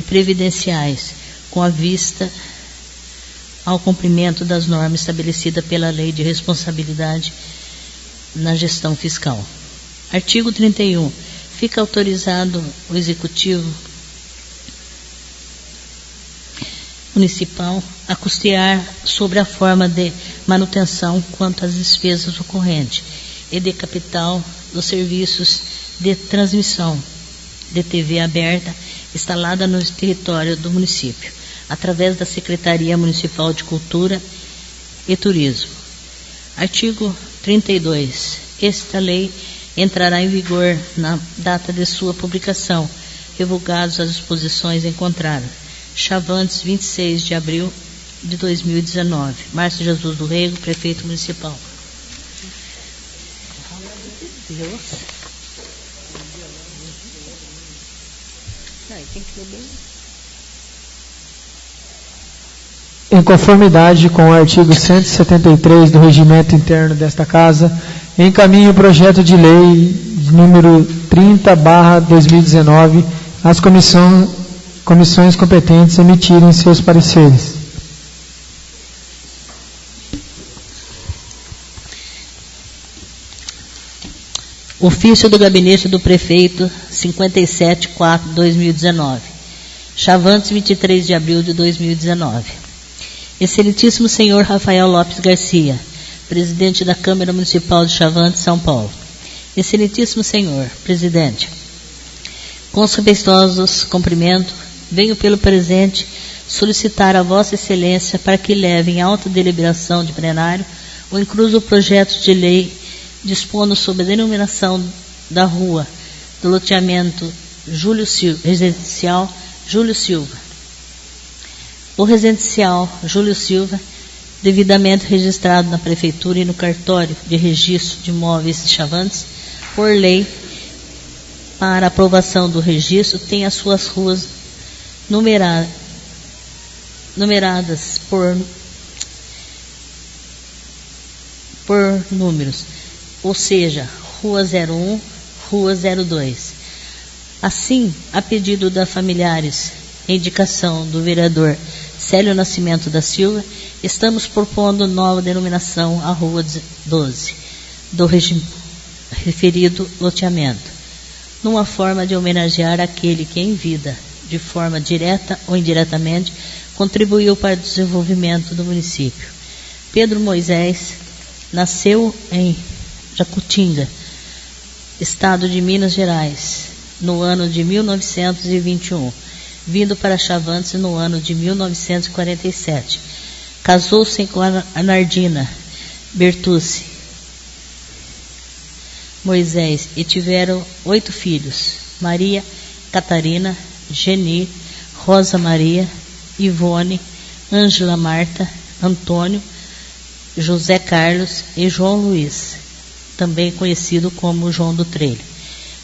Speaker 3: previdenciais, com a vista ao cumprimento das normas estabelecidas pela Lei de Responsabilidade na Gestão Fiscal. Artigo 31. Fica autorizado o Executivo Municipal a custear sobre a forma de manutenção quanto às despesas ocorrentes e de capital dos serviços de transmissão de TV aberta instalada no território do município, através da Secretaria Municipal de Cultura e Turismo. Artigo 32. Esta lei entrará em vigor na data de sua publicação, revogadas as disposições encontradas. Chavantes, 26 de abril de 2019. Márcio Jesus do Rego, Prefeito Municipal. Deus. Tem que ser bem.
Speaker 1: Em conformidade com o artigo 173 do Regimento Interno desta Casa, encaminho o projeto de lei número 30/2019 às comissões competentes emitirem seus pareceres.
Speaker 3: Ofício do Gabinete do Prefeito 57/4/2019. Chavantes, 23 de abril de 2019. Excelentíssimo senhor Rafael Lopes Garcia, presidente da Câmara Municipal de Chavantes, São Paulo. Excelentíssimo senhor presidente, com os respeitosos cumprimentos, venho pelo presente solicitar a Vossa Excelência para que leve em alta deliberação de plenário o incluso projeto de lei dispondo sobre a denominação da rua do loteamento residencial Júlio Silva. O residencial Júlio Silva, devidamente registrado na Prefeitura e no cartório de registro de imóveis de Chavantes, por lei, para aprovação do registro, tem as suas ruas numeradas por números, ou seja, Rua 01, Rua 02. Assim, a pedido da familiares, em indicação do vereador Célio Nascimento da Silva, estamos propondo nova denominação à Rua 12, do referido loteamento, numa forma de homenagear aquele que em vida, de forma direta ou indiretamente, contribuiu para o desenvolvimento do município. Pedro Moisés nasceu em Jacutinga, estado de Minas Gerais, no ano de 1921, vindo para Chavantes no ano de 1947. Casou-se com a Nardina Bertucci Moisés e tiveram 8 filhos: Maria Catarina, Geni, Rosa Maria, Ivone, Ângela Marta, Antônio, José Carlos e João Luiz, também conhecido como João do Trelho.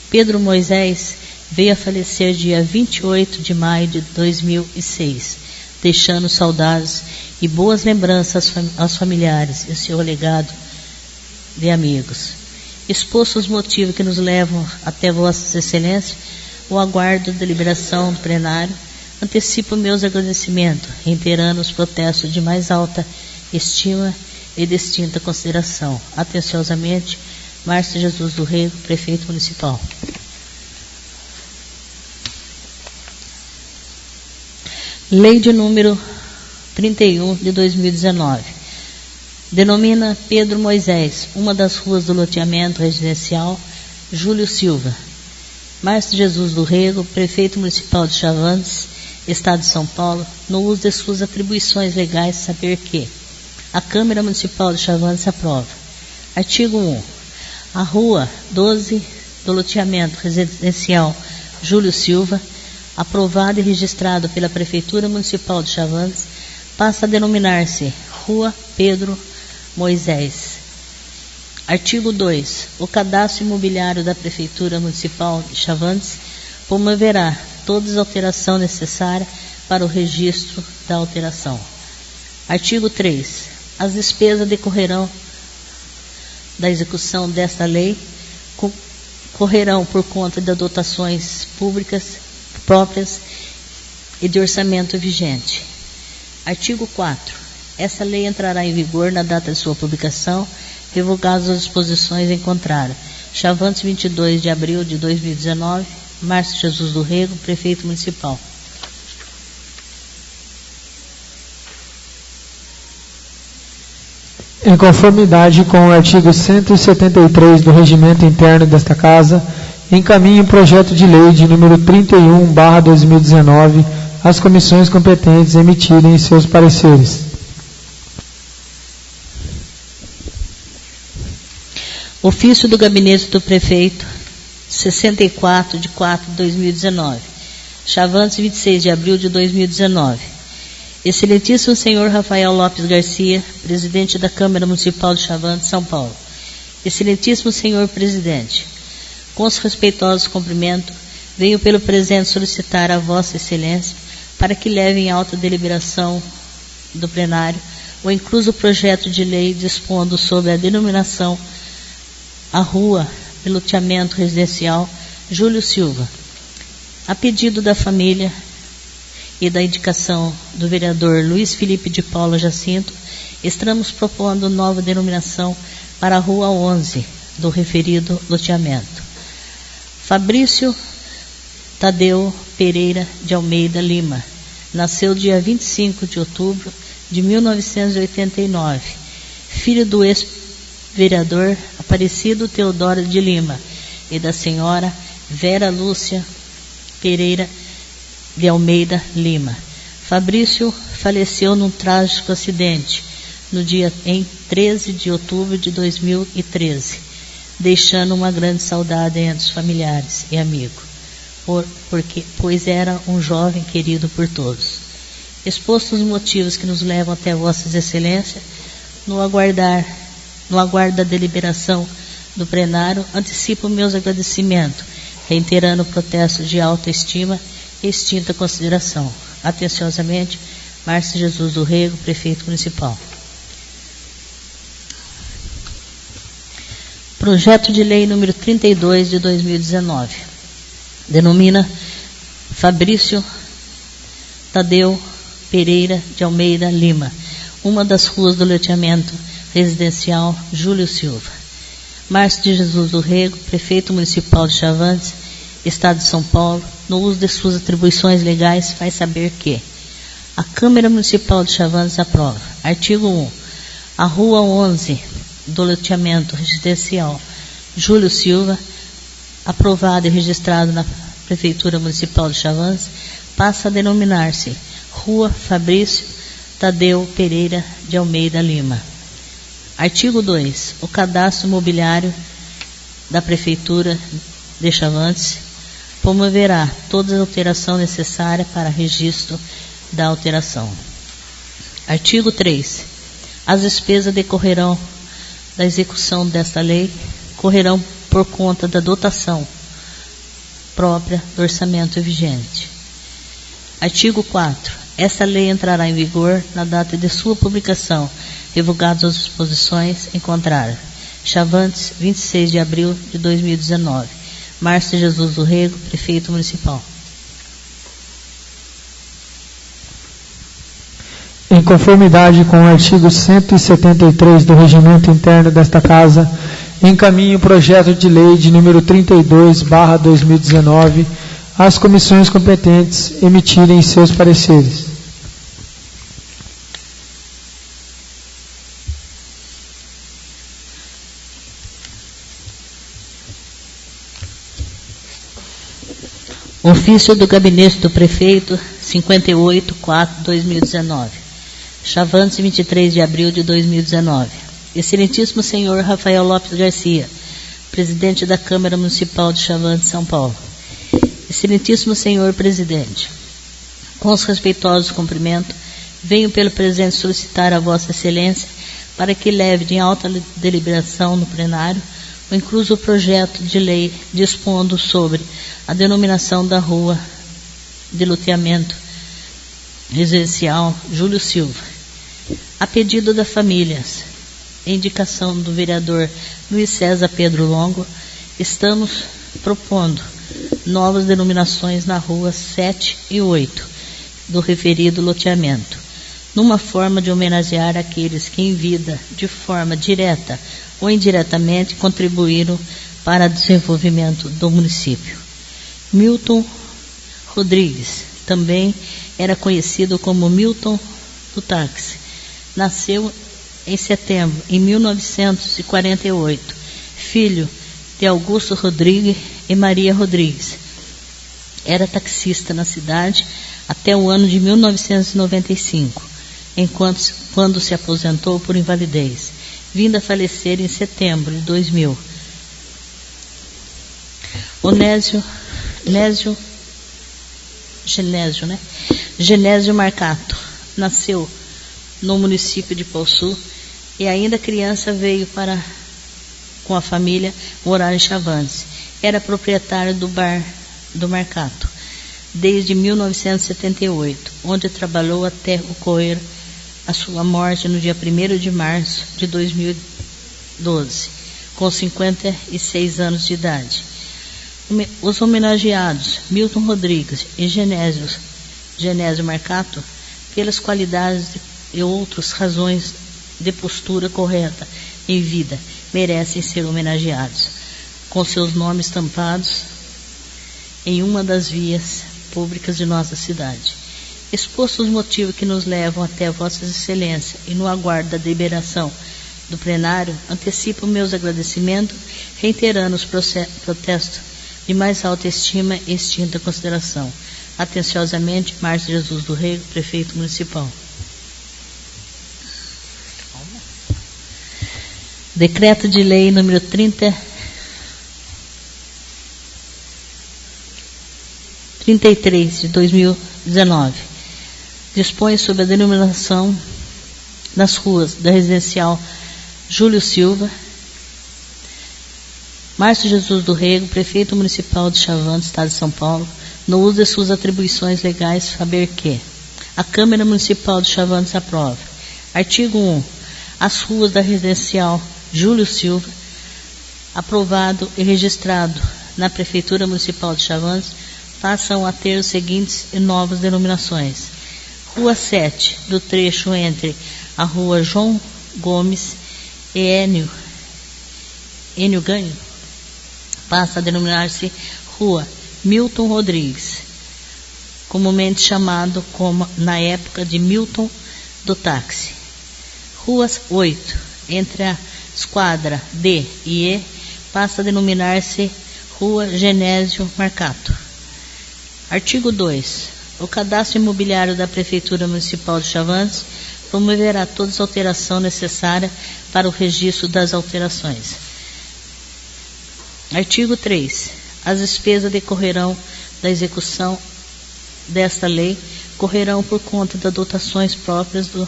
Speaker 3: Pedro Moisés veio a falecer dia 28 de maio de 2006, deixando saudades e boas lembranças aos familiares e seu legado de amigos. Exposto os motivos que nos levam até Vossas Excelências, o aguardo da deliberação do plenário, antecipo meus agradecimentos, reiterando os protestos de mais alta estima e distinta consideração. Atenciosamente, Márcio Jesus do Rego, Prefeito Municipal. Lei de número 31 de 2019. Denomina Pedro Moisés, uma das ruas do loteamento residencial Júlio Silva. Márcio Jesus do Rego, Prefeito Municipal de Chavantes, Estado de São Paulo, no uso de suas atribuições legais, saber que a Câmara Municipal de Chavantes aprova. Artigo 1. A Rua 12 do loteamento residencial Júlio Silva, aprovado e registrado pela Prefeitura Municipal de Chavantes, passa a denominar-se Rua Pedro Moisés. Artigo 2. O cadastro imobiliário da Prefeitura Municipal de Chavantes promoverá todas as alterações necessárias para o registro da alteração. Artigo 3. As despesas decorrerão da execução desta lei correrão por conta das dotações públicas próprias e de orçamento vigente. Artigo 4. Essa lei entrará em vigor na data de sua publicação, revogadas as disposições em contrário. Chavantes, 22 de abril de 2019, Márcio Jesus do Rego, Prefeito Municipal.
Speaker 1: Em conformidade com o artigo 173 do Regimento Interno desta Casa, encaminho o projeto de lei de número 31/2019 às comissões competentes emitirem seus pareceres.
Speaker 3: Ofício do Gabinete do Prefeito, 64 de 4 de 2019. Chavantes, 26 de abril de 2019. Excelentíssimo senhor Rafael Lopes Garcia, presidente da Câmara Municipal de Chavantes, São Paulo. Excelentíssimo senhor presidente, com os respeitosos cumprimentos, venho pelo presente solicitar a Vossa Excelência para que leve em alta deliberação do plenário o incluso projeto de lei dispondo sobre a denominação a rua de loteamento residencial Júlio Silva. A pedido da família e da indicação do vereador Luiz Felipe de Paula Jacinto, estamos propondo nova denominação para a Rua 11 do referido loteamento. Fabrício Tadeu Pereira de Almeida Lima, nasceu dia 25 de outubro de 1989, filho do ex-vereador Aparecido Teodoro de Lima e da senhora Vera Lúcia Pereira de Almeida Lima. Fabrício faleceu num trágico acidente em 13 de outubro de 2013, deixando uma grande saudade entre os familiares e amigos, pois era um jovem querido por todos. Expostos os motivos que nos levam até Vossas Excelências, no aguardo da deliberação do plenário, antecipo meus agradecimentos, reiterando o protesto de alta estima e extinta consideração. Atenciosamente, Márcio Jesus do Rego, Prefeito Municipal. Projeto de Lei número 32 de 2019. denomina Fabrício Tadeu Pereira de Almeida Lima, uma das ruas do loteamento residencial Júlio Silva. Márcio de Jesus do Rego, prefeito municipal de Chavantes, Estado de São Paulo, no uso de suas atribuições legais, faz saber que a Câmara Municipal de Chavantes aprova. Artigo 1. A Rua 11 do loteamento residencial Júlio Silva, aprovado e registrado na Prefeitura Municipal de Chavantes, passa a denominar-se Rua Fabrício Tadeu Pereira de Almeida Lima. Artigo 2. O cadastro imobiliário da Prefeitura de Chavantes promoverá toda a alteração necessária para registro da alteração. Artigo 3. As despesas decorrerão da execução desta lei correrão por conta da dotação própria do orçamento vigente. Artigo 4. Esta lei entrará em vigor na data de sua publicação, revogadas as disposições em contrário. Chavantes, 26 de abril de 2019. Márcio Jesus do Rego, prefeito municipal.
Speaker 1: Em conformidade com o artigo 173 do Regimento Interno desta Casa, encaminho o projeto de lei de número 32/2019 às comissões competentes emitirem seus pareceres.
Speaker 3: Ofício do Gabinete do Prefeito, 58/4/2019. Chavantes, 23 de abril de 2019. Excelentíssimo senhor Rafael Lopes Garcia, presidente da Câmara Municipal de Chavantes, São Paulo. Excelentíssimo senhor presidente, com os respeitosos cumprimentos, venho pelo presente solicitar a Vossa Excelência para que leve em alta deliberação no plenário o incluso projeto de lei dispondo sobre a denominação da rua de loteamento residencial Júlio Silva. A pedido das famílias, indicação do vereador Luiz César Pedro Longo, estamos propondo novas denominações na rua 7 e 8 do referido loteamento, numa forma de homenagear aqueles que em vida, de forma direta ou indiretamente, contribuíram para o desenvolvimento do município. Milton Rodrigues, também era conhecido como Milton do Táxi, nasceu em setembro de 1948, filho de Augusto Rodrigues e Maria Rodrigues. Era taxista na cidade até o ano de 1995, quando se aposentou por invalidez, vindo a falecer em setembro de 2000. Genésio Marcato nasceu no município de Poçu e ainda criança veio com a família morar em Chavantes. Era proprietário do bar do Marcato desde 1978, onde trabalhou até ocorrer a sua morte no dia 1º de março de 2012, com 56 anos de idade. Os homenageados Milton Rodrigues e Genésio Marcato, pelas qualidades e outras razões de postura correta em vida, merecem ser homenageados, com seus nomes estampados em uma das vias públicas de nossa cidade. Exposto os motivos que nos levam até Vossa Excelência e no aguardo da deliberação do plenário, antecipo meus agradecimentos, reiterando os protestos de mais alta estima e extinta consideração. Atenciosamente, Márcio Jesus do Rego, prefeito municipal. Decreto de lei número 33 de 2019. Dispõe sobre a denominação das ruas da residencial Júlio Silva. Márcio Jesus do Rego, prefeito municipal de Chavantes, Estado de São Paulo, no uso de suas atribuições legais, saber que a Câmara Municipal de Chavantes aprova. Artigo 1. As ruas da residencial Júlio Silva, aprovado e registrado na Prefeitura Municipal de Chavantes passam a ter os seguintes e novas denominações. Rua 7, do trecho entre a Rua João Gomes e Enio Ganho, passa a denominar-se Rua Milton Rodrigues, comumente chamado como na época de Milton do Táxi. Rua 8, entre a esquadra D e E, passa a denominar-se Rua Genésio Marcato. Artigo 2. O cadastro imobiliário da Prefeitura Municipal de Chavantes promoverá toda a alteração necessária para o registro das alterações. Artigo 3. As despesas decorrerão da execução desta lei correrão por conta das dotações próprias do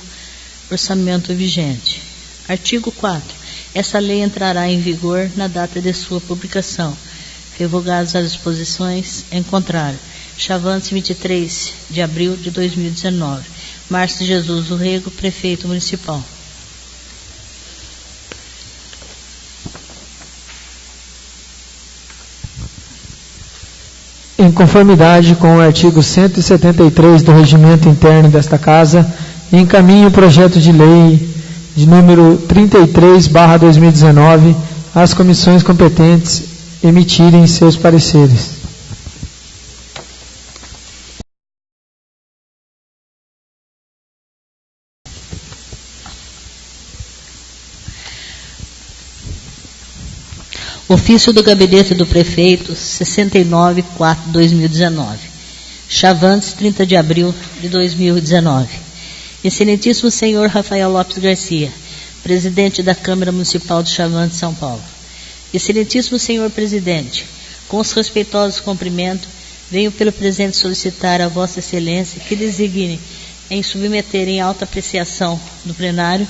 Speaker 3: orçamento vigente. Artigo 4. Essa lei entrará em vigor na data de sua publicação, revogadas as disposições em contrário. Chavantes, 23 de abril de 2019. Márcio Jesus Urrego, Prefeito Municipal.
Speaker 1: Em conformidade com o artigo 173 do Regimento Interno desta Casa, encaminho o projeto de lei de número 33/2019 às comissões competentes emitirem seus pareceres.
Speaker 3: Ofício do Gabinete do Prefeito, 69/4/2019. Chavantes, 30 de abril de 2019. Excelentíssimo senhor Rafael Lopes Garcia, presidente da Câmara Municipal de Chavantes, São Paulo. Excelentíssimo senhor presidente, com os respeitosos cumprimentos, venho pelo presente solicitar a Vossa Excelência que designe em submeter em alta apreciação do plenário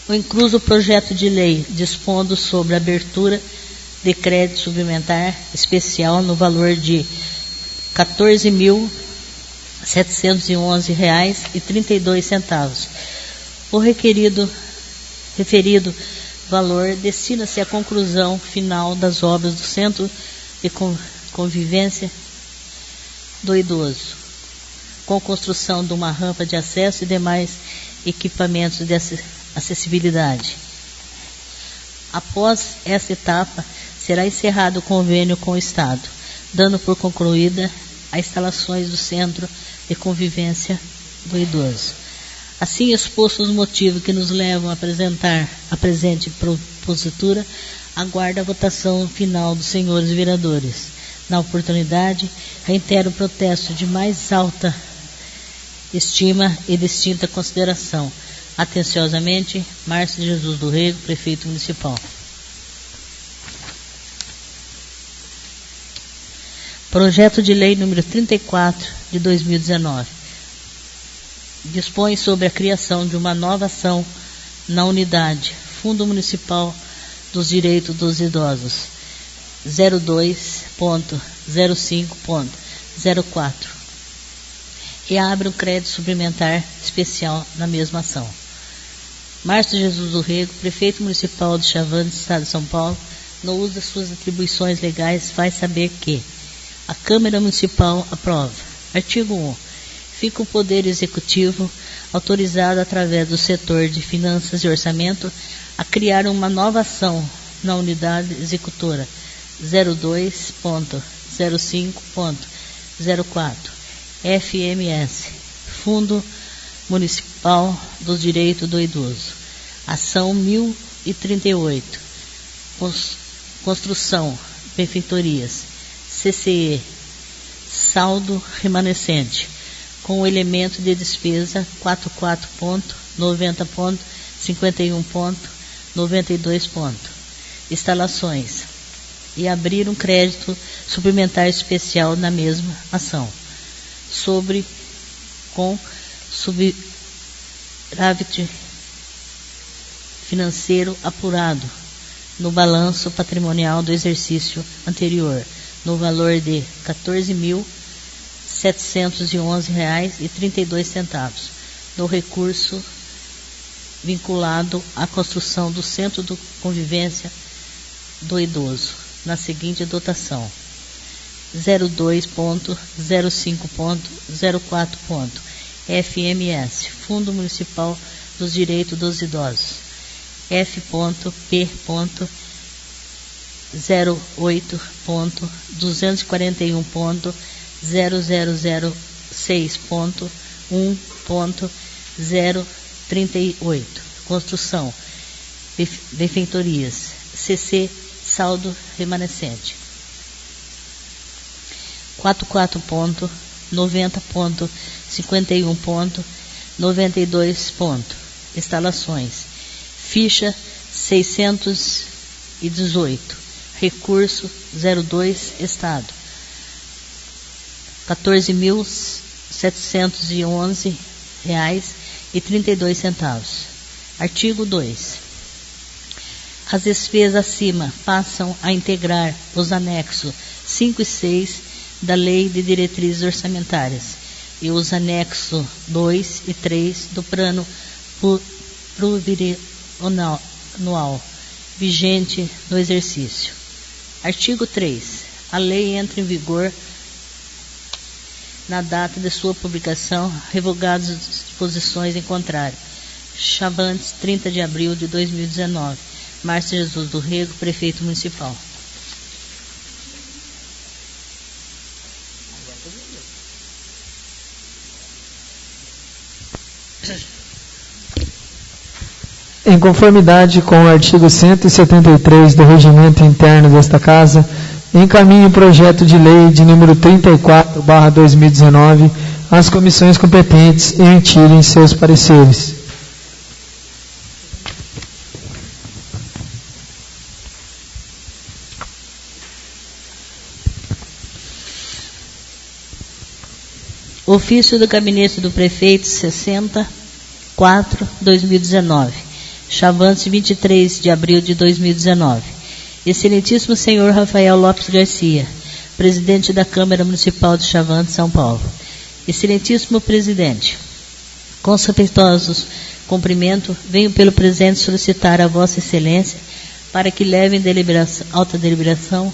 Speaker 3: o incluso projeto de lei dispondo sobre a abertura de crédito suplementar especial no valor de R$ 14.711,32. O referido valor destina-se à conclusão final das obras do Centro de Convivência do Idoso, com construção de uma rampa de acesso e demais equipamentos de acessibilidade. Após essa etapa, será encerrado o convênio com o Estado, dando por concluída as instalações do Centro de Convivência do Idoso. Assim expostos os motivos que nos levam a apresentar a presente propositura, aguardo a votação final dos senhores vereadores. Na oportunidade, reitero o protesto de mais alta estima e distinta consideração. Atenciosamente, Márcio Jesus Urrego, Prefeito Municipal. Projeto de Lei número 34 de 2019. Dispõe sobre a criação de uma nova ação na unidade Fundo Municipal dos Direitos dos Idosos 02.05.04 e abre um crédito suplementar especial na mesma ação. Márcio Jesus Urrego, Prefeito Municipal de Chavantes, Estado de São Paulo, no uso das suas atribuições legais, faz saber que a Câmara Municipal aprova. Artigo 1. Fica o Poder Executivo autorizado através do setor de Finanças e Orçamento a criar uma nova ação na unidade executora 02.05.04 FMS, Fundo Municipal dos Direitos do Idoso. Ação 1038. Construção, benfeitorias, CCE, saldo remanescente, com o elemento de despesa 44.90.51.92. Instalações. E abrir um crédito suplementar especial na mesma ação. Com superávit financeiro apurado no balanço patrimonial do exercício anterior, no valor de R$ 14.711,32, do recurso vinculado à construção do Centro de Convivência do Idoso. na seguinte dotação: 02.05.04. FMS, Fundo Municipal dos Direitos dos Idosos. F.P.008.248.0006.1.038. Construção. Benfeitorias. CC, saldo remanescente. 44.90.51.92. Instalações. Ficha 618. Recurso 02, Estado. R$14.711,32. Artigo 2. As despesas acima passam a integrar os anexos 5 e 6 da Lei de Diretrizes Orçamentárias e os anexos 2 e 3 do Plano Plurianual vigente no exercício. Artigo 3. A lei entra em vigor na data de sua publicação, revogadas as disposições em contrário. Chavantes, 30 de abril de 2019. Márcio Jesus do Rego, Prefeito Municipal.
Speaker 1: Em conformidade com o artigo 173 do Regimento Interno desta Casa, encaminho o projeto de lei de número 34/2019 às comissões competentes e emitirem seus pareceres.
Speaker 3: Ofício do Gabinete do Prefeito 60/4/2019. Chavantes, 23 de abril de 2019. Excelentíssimo senhor Rafael Lopes Garcia, presidente da Câmara Municipal de Chavantes, São Paulo. Excelentíssimo presidente, com respeitosos cumprimento, venho pelo presente solicitar a Vossa Excelência para que levem alta deliberação,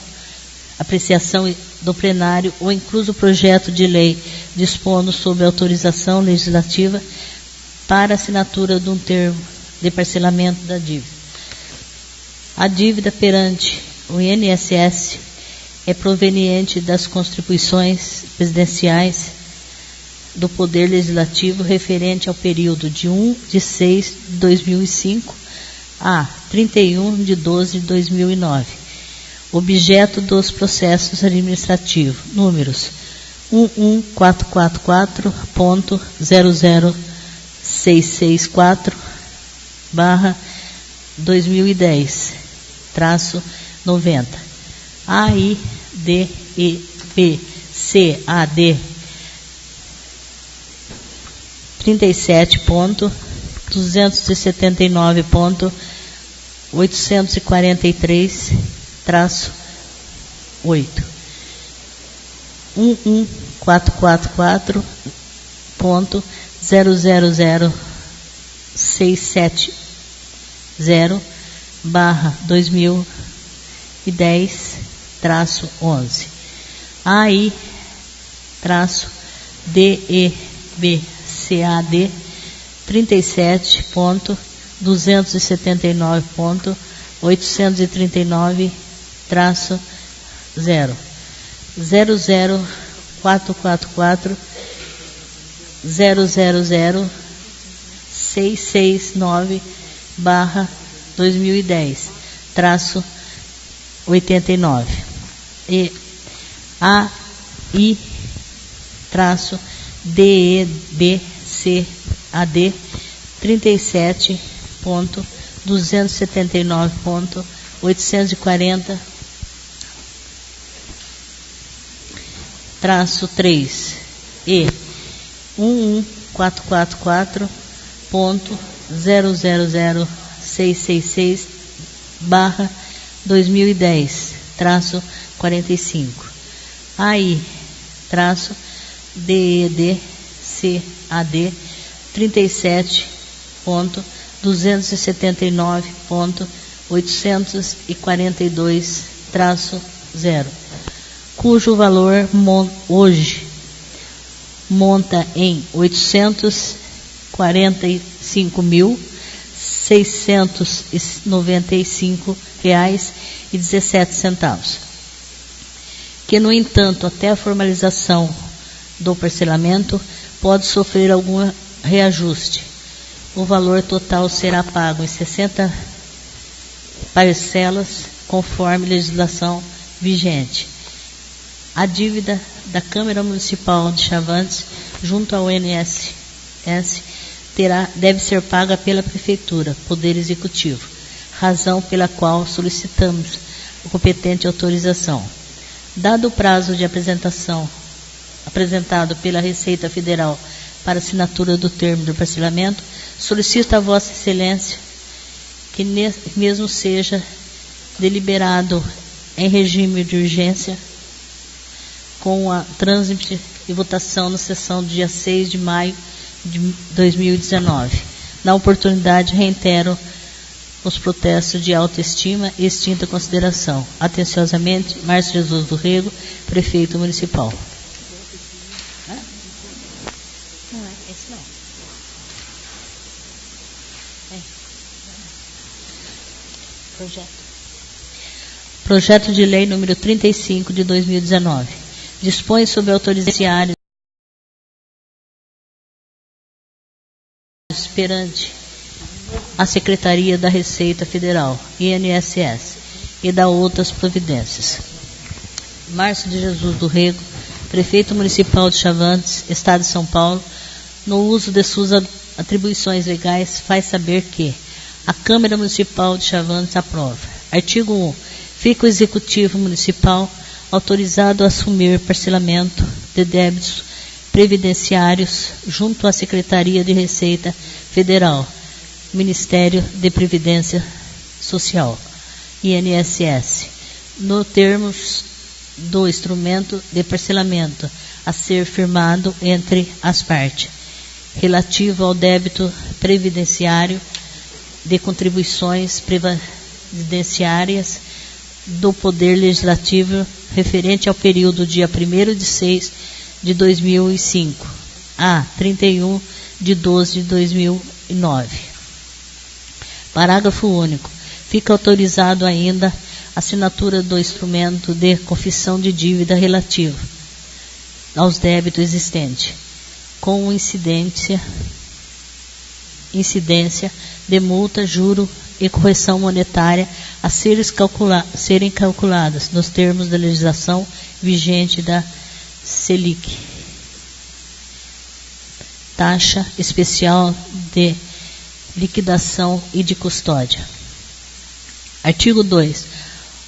Speaker 3: apreciação do plenário ou incluso projeto de lei dispondo sobre autorização legislativa para assinatura de um termo de parcelamento da dívida. A dívida perante o INSS é proveniente das contribuições presidenciais do Poder Legislativo referente ao período de 1/6/2005 a 31/12/2009. Objeto dos processos administrativos, números 114.00664/2010-90. AIDEPCAD 37.279.843-8. 11440000670/2010-11. AI-DEBCAD 37.279.839-0. 00444-000-669/2010-89. E AI-DEBCAD 37.279.840-3 e 11444.000-666/2010-45. AI-DEDCAD 37.279.842-3 2020-0, cujo valor hoje monta em R$ 845.695,17, que, no entanto, até a formalização do parcelamento, pode sofrer algum reajuste. O valor total será pago em 60 parcelas, conforme legislação vigente. A dívida da Câmara Municipal de Chavantes junto ao INSS deve ser paga pela Prefeitura, Poder Executivo, razão pela qual solicitamos a competente autorização. Dado o prazo de apresentado pela Receita Federal para assinatura do termo do parcelamento, solicito a Vossa Excelência que mesmo seja deliberado em regime de urgência, com a trânsito e votação na sessão do dia 6 de maio de 2019. Na oportunidade, reitero os protestos de autoestima e extinta consideração. Atenciosamente, Márcio Jesus do Rego, Prefeito Municipal. Não é esse não. Projeto de Lei número 35 de 2019. Dispõe sobre autorização perante a Secretaria da Receita Federal, INSS, e da outras providências. Márcio de Jesus do Rego, Prefeito Municipal de Chavantes, Estado de São Paulo, no uso de suas atribuições legais, faz saber que a Câmara Municipal de Chavantes aprova. Artigo 1. Fica o Executivo Municipal autorizado a assumir parcelamento de débitos previdenciários junto à Secretaria de Receita Federal, Ministério de Previdência Social, INSS, no termos do instrumento de parcelamento a ser firmado entre as partes, relativo ao débito previdenciário de contribuições previdenciárias do Poder Legislativo referente ao período dia 1º/6/2005 a 31/12/2009. Parágrafo único. Fica autorizado ainda a assinatura do instrumento de confissão de dívida relativo aos débitos existentes, com incidência de multa, juro e correção monetária a serem calculadas nos termos da legislação vigente da Selic, taxa especial de liquidação e de custódia. Artigo 2.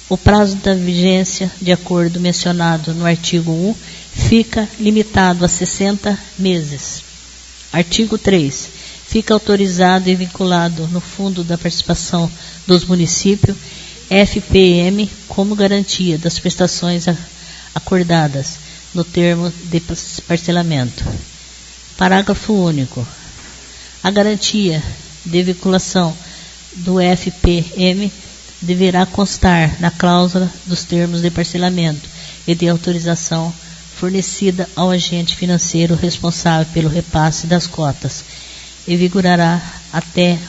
Speaker 3: O prazo da vigência, de acordo mencionado no artigo 1, fica limitado a 60 meses. Artigo 3. Fica autorizado e vinculado no Fundo da Participação dos Municípios, FPM, como garantia das prestações acordadas no termo de parcelamento. Parágrafo único. A garantia de vinculação do FPM deverá constar na cláusula dos termos de parcelamento e de autorização fornecida ao agente financeiro responsável pelo repasse das cotas e vigorará até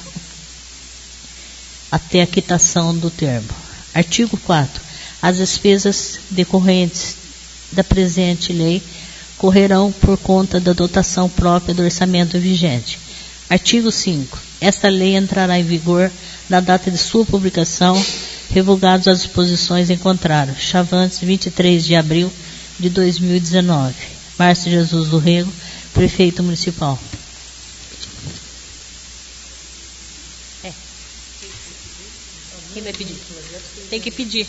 Speaker 3: a quitação do termo. Artigo 4. As despesas decorrentes da presente lei correrão por conta da dotação própria do orçamento vigente. Artigo 5. Esta lei entrará em vigor na data de sua publicação, revogadas as disposições em contrário. Chavantes, 23 de abril de 2019. Márcio Jesus do Rego, Prefeito Municipal. Quem vai pedir? Tem que pedir.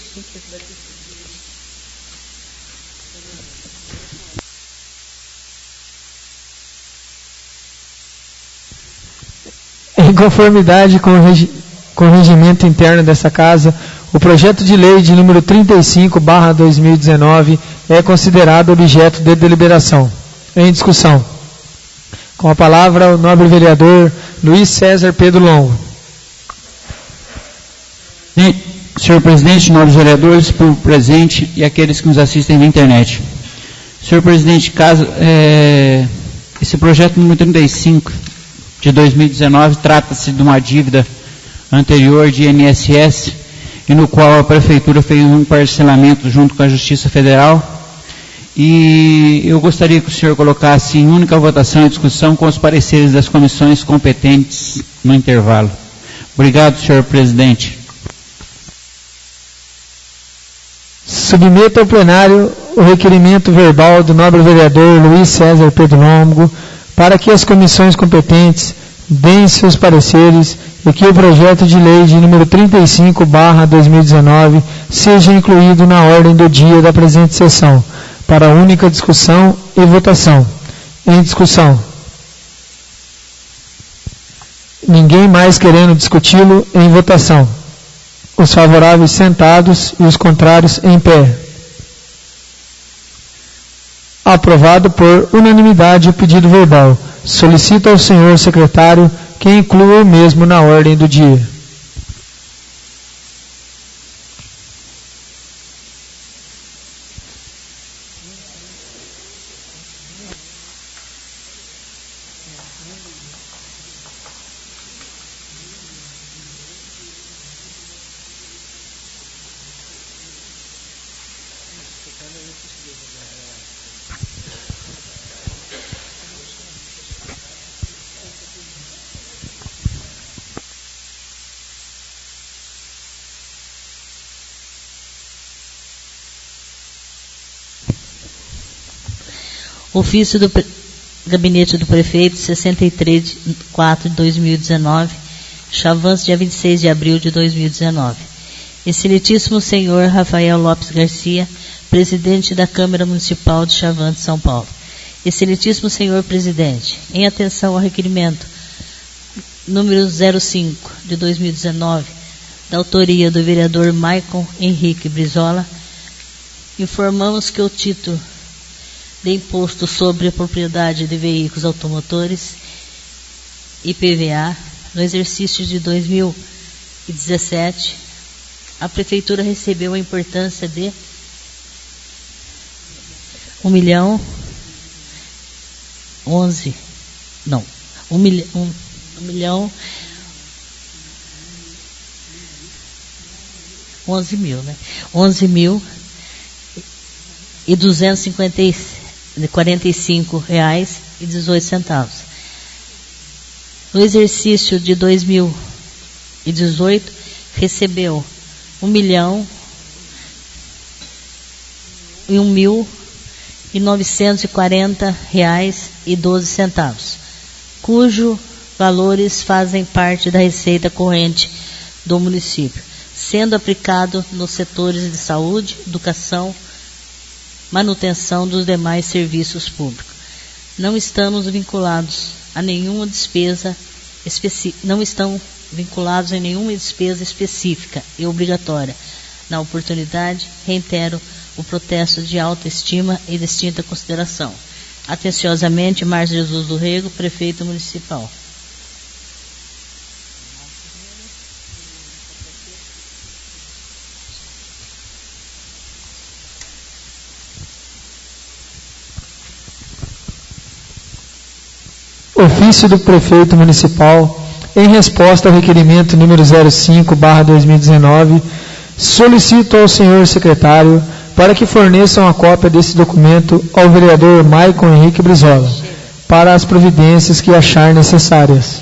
Speaker 1: Em conformidade com o regimento interno dessa Casa, o projeto de lei de número 35/2019 é considerado objeto de deliberação. Em discussão. Com a palavra, o nobre vereador Luiz César Pedro Longo.
Speaker 4: Sim, Senhor presidente, nobres vereadores, público presente e aqueles que nos assistem na internet. Senhor presidente, esse projeto número 35 de 2019 trata-se de uma dívida anterior de INSS, e no qual a Prefeitura fez um parcelamento junto com a Justiça Federal. E eu gostaria que o senhor colocasse em única votação e discussão com os pareceres das comissões competentes no intervalo. Obrigado, senhor presidente.
Speaker 1: Submeto ao plenário o requerimento verbal do nobre vereador Luiz César Pedro Longo para que as comissões competentes deem seus pareceres e que o projeto de lei de número 35/2019 seja incluído na ordem do dia da presente sessão, para única discussão e votação. Em discussão. Ninguém mais querendo discuti-lo. Em votação. Os favoráveis sentados e os contrários em pé. Aprovado por unanimidade o pedido verbal. Solicito ao senhor secretário que inclua o mesmo na ordem do dia.
Speaker 3: Ofício do Gabinete do Prefeito, 63/4/2019, Chavantes, dia 26 de abril de 2019. Excelentíssimo senhor Rafael Lopes Garcia, presidente da Câmara Municipal de Chavantes, São Paulo. Excelentíssimo senhor presidente, em atenção ao requerimento número 05 de 2019, da autoria do vereador Maicon Henrique Brizola, informamos que o título de Imposto sobre a Propriedade de Veículos Automotores, IPVA, no exercício de 2017, a Prefeitura recebeu a importância de 11 mil, né? 11.245,18. No exercício de 2018, recebeu R$1.940,12, cujos valores fazem parte da receita corrente do município, sendo aplicado nos setores de saúde, educação, manutenção dos demais serviços públicos. Não estamos vinculados a nenhuma despesa específica e obrigatória. Na oportunidade, reitero o protesto de alta estima e distinta consideração. Atenciosamente, Márcio Jesus do Rego, Prefeito Municipal.
Speaker 1: Ofício do Prefeito Municipal, em resposta ao requerimento número 05/2019, solicito ao senhor secretário para que forneçam a cópia desse documento ao vereador Maicon Henrique Brizola, para as providências que achar necessárias.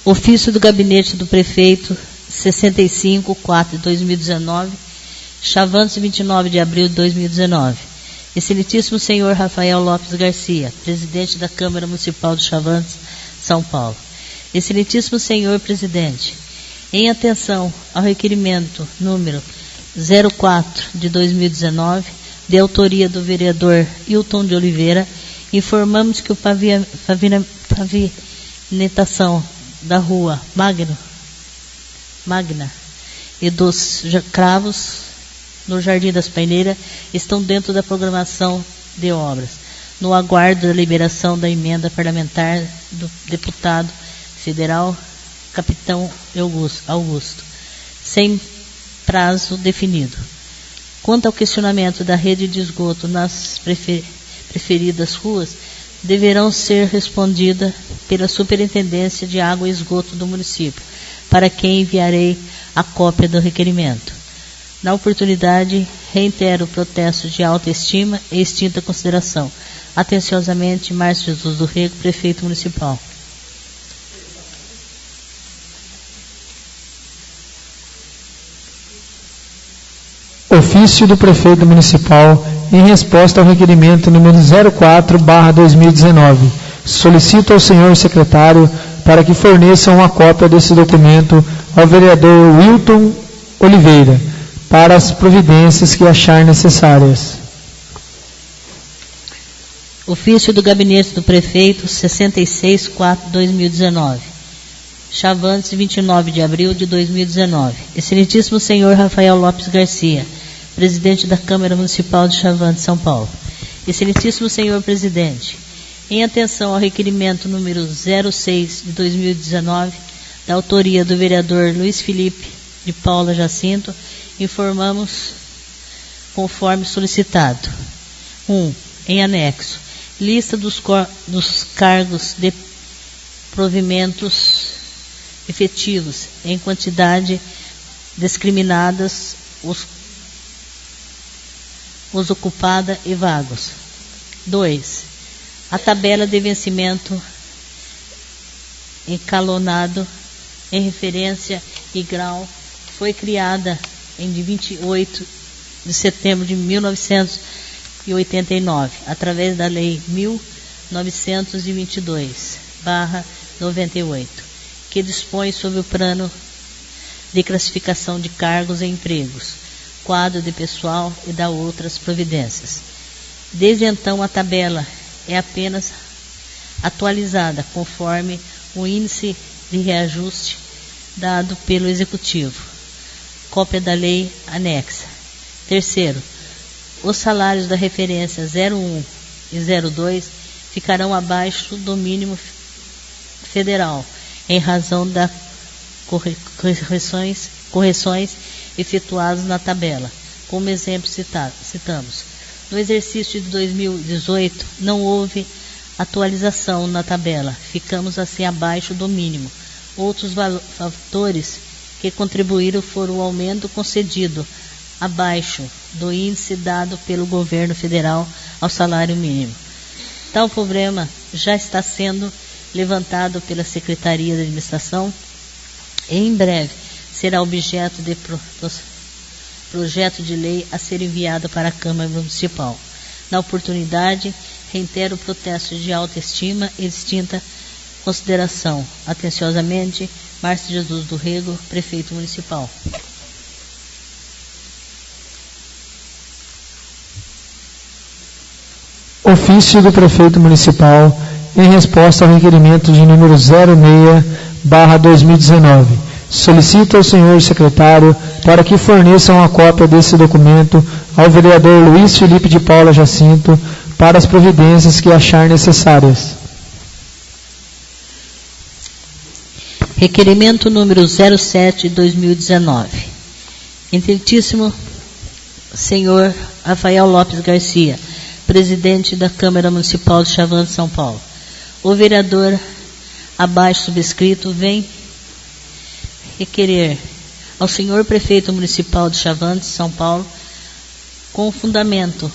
Speaker 3: Ofício do Gabinete do Prefeito, 65/4/2019, Chavantes, 29 de abril de 2019. Excelentíssimo senhor Rafael Lopes Garcia, presidente da Câmara Municipal de Chavantes, São Paulo. Excelentíssimo senhor presidente, em atenção ao requerimento número 04 de 2019, de autoria do vereador Hilton de Oliveira, informamos que o pavimentação da rua Magna e dos cravos no Jardim das Paineiras estão dentro da programação de obras, no aguardo da liberação da emenda parlamentar do deputado federal Capitão Augusto, sem prazo definido. Quanto ao questionamento da rede de esgoto nas preferidas ruas, deverão ser respondida pela Superintendência de Água e Esgoto do município, para quem enviarei a cópia do requerimento. Na oportunidade, reitero o protesto de alta estima e extinta consideração. Atenciosamente, Márcio Jesus do Rego, Prefeito Municipal.
Speaker 1: Ofício do Prefeito Municipal em resposta ao requerimento número 04/2019. Solicito ao senhor secretário para que forneça uma cópia desse documento ao vereador Wilton Oliveira, para as providências que achar necessárias.
Speaker 3: Ofício do Gabinete do Prefeito 66/2019. Chavantes, 29 de abril de 2019. Excelentíssimo senhor Rafael Lopes Garcia, presidente da Câmara Municipal de Chavantes, São Paulo. Excelentíssimo senhor presidente, em atenção ao requerimento número 06 de 2019, da autoria do vereador Luiz Felipe de Paula Jacinto, informamos conforme solicitado. 1. Em anexo, lista dos cargos de provimentos efetivos em quantidade discriminadas, os ocupada e vagos. 2. A tabela de vencimento encalonado em referência e grau foi criada em 28 de setembro de 1989, através da Lei 1922/98, que dispõe sobre o plano de classificação de cargos e empregos, quadro de pessoal e da outras providências. Desde então, a tabela é apenas atualizada conforme o índice de reajuste dado pelo Executivo. Cópia da lei anexa. 3º, os salários da referência 01 e 02 ficarão abaixo do mínimo federal, em razão das correções efetuadas na tabela. Como exemplo citamos: no exercício de 2018 não houve atualização na tabela, ficamos assim abaixo do mínimo. Outros fatores que contribuíram foram o aumento concedido abaixo do índice dado pelo governo federal ao salário mínimo. Tal problema já está sendo levantado pela Secretaria de Administração e em breve será objeto de projeto de lei a ser enviado para a Câmara Municipal. Na oportunidade, reitero o protesto de alta estima e extinta consideração. Atenciosamente, Márcio Jesus do Rego, Prefeito Municipal.
Speaker 1: Ofício do Prefeito Municipal em resposta ao requerimento de número 06/2019. Solicito ao senhor secretário para que forneça uma cópia desse documento ao vereador Luiz Felipe de Paula Jacinto para as providências que achar necessárias.
Speaker 3: Requerimento número 07/2019. Excelentíssimo senhor Rafael Lopes Garcia, presidente da Câmara Municipal de Chavantes, São Paulo. O vereador abaixo subscrito vem requerer ao senhor prefeito municipal de Chavantes, São Paulo, com fundamento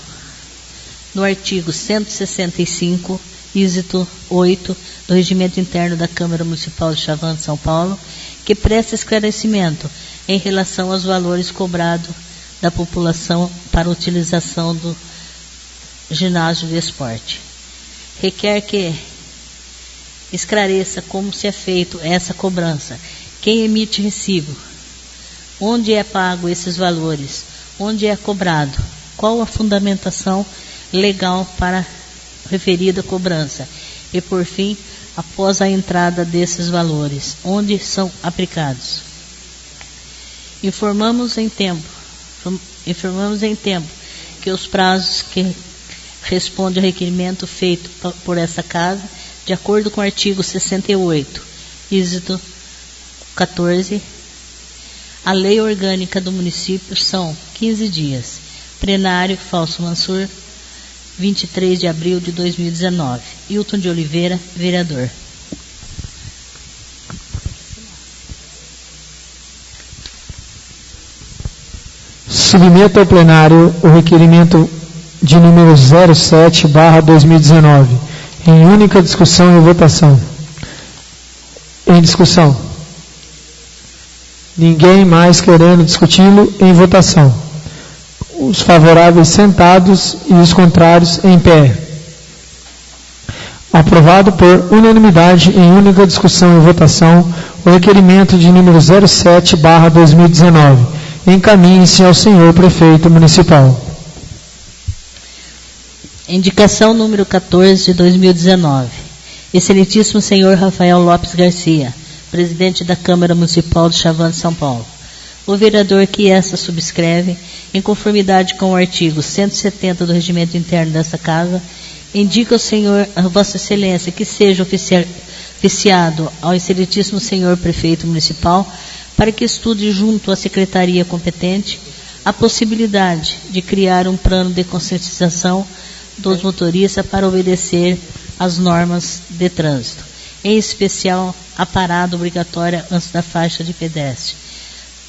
Speaker 3: no artigo 165, inciso 8 do Regimento Interno da Câmara Municipal de Chavantes, São Paulo, que presta esclarecimento em relação aos valores cobrados da população para utilização do ginásio de esporte. Requer que esclareça como se é feito essa cobrança, quem emite recibo, onde é pago esses valores, onde é cobrado, qual a fundamentação legal para a referida cobrança e, por fim, após a entrada desses valores, onde são aplicados. Informamos em tempo que os prazos que respondem ao requerimento feito por essa casa, de acordo com o artigo 68, inciso 14, a lei orgânica do município, são 15 dias. Plenário, Fausto Mansur, 23 de abril de 2019. Hilton de Oliveira, vereador.
Speaker 1: Submeto ao plenário o requerimento de número 07/2019, em única discussão e votação. Em discussão. Ninguém mais querendo discuti-lo, em votação. Os favoráveis sentados e os contrários em pé. Aprovado por unanimidade em única discussão e votação o requerimento de número 07/2019. Encaminhe-se ao senhor prefeito municipal.
Speaker 3: Indicação número 14 de 2019. Excelentíssimo senhor Rafael Lopes Garcia, presidente da Câmara Municipal de Chavantes, São Paulo. O vereador que esta subscreve, em conformidade com o artigo 170 do Regimento Interno desta Casa, indica ao senhor, a Vossa Excelência, que seja oficiado ao excelentíssimo senhor prefeito municipal para que estude junto à secretaria competente a possibilidade de criar um plano de conscientização dos motoristas para obedecer às normas de trânsito, em especial a parada obrigatória antes da faixa de pedestre.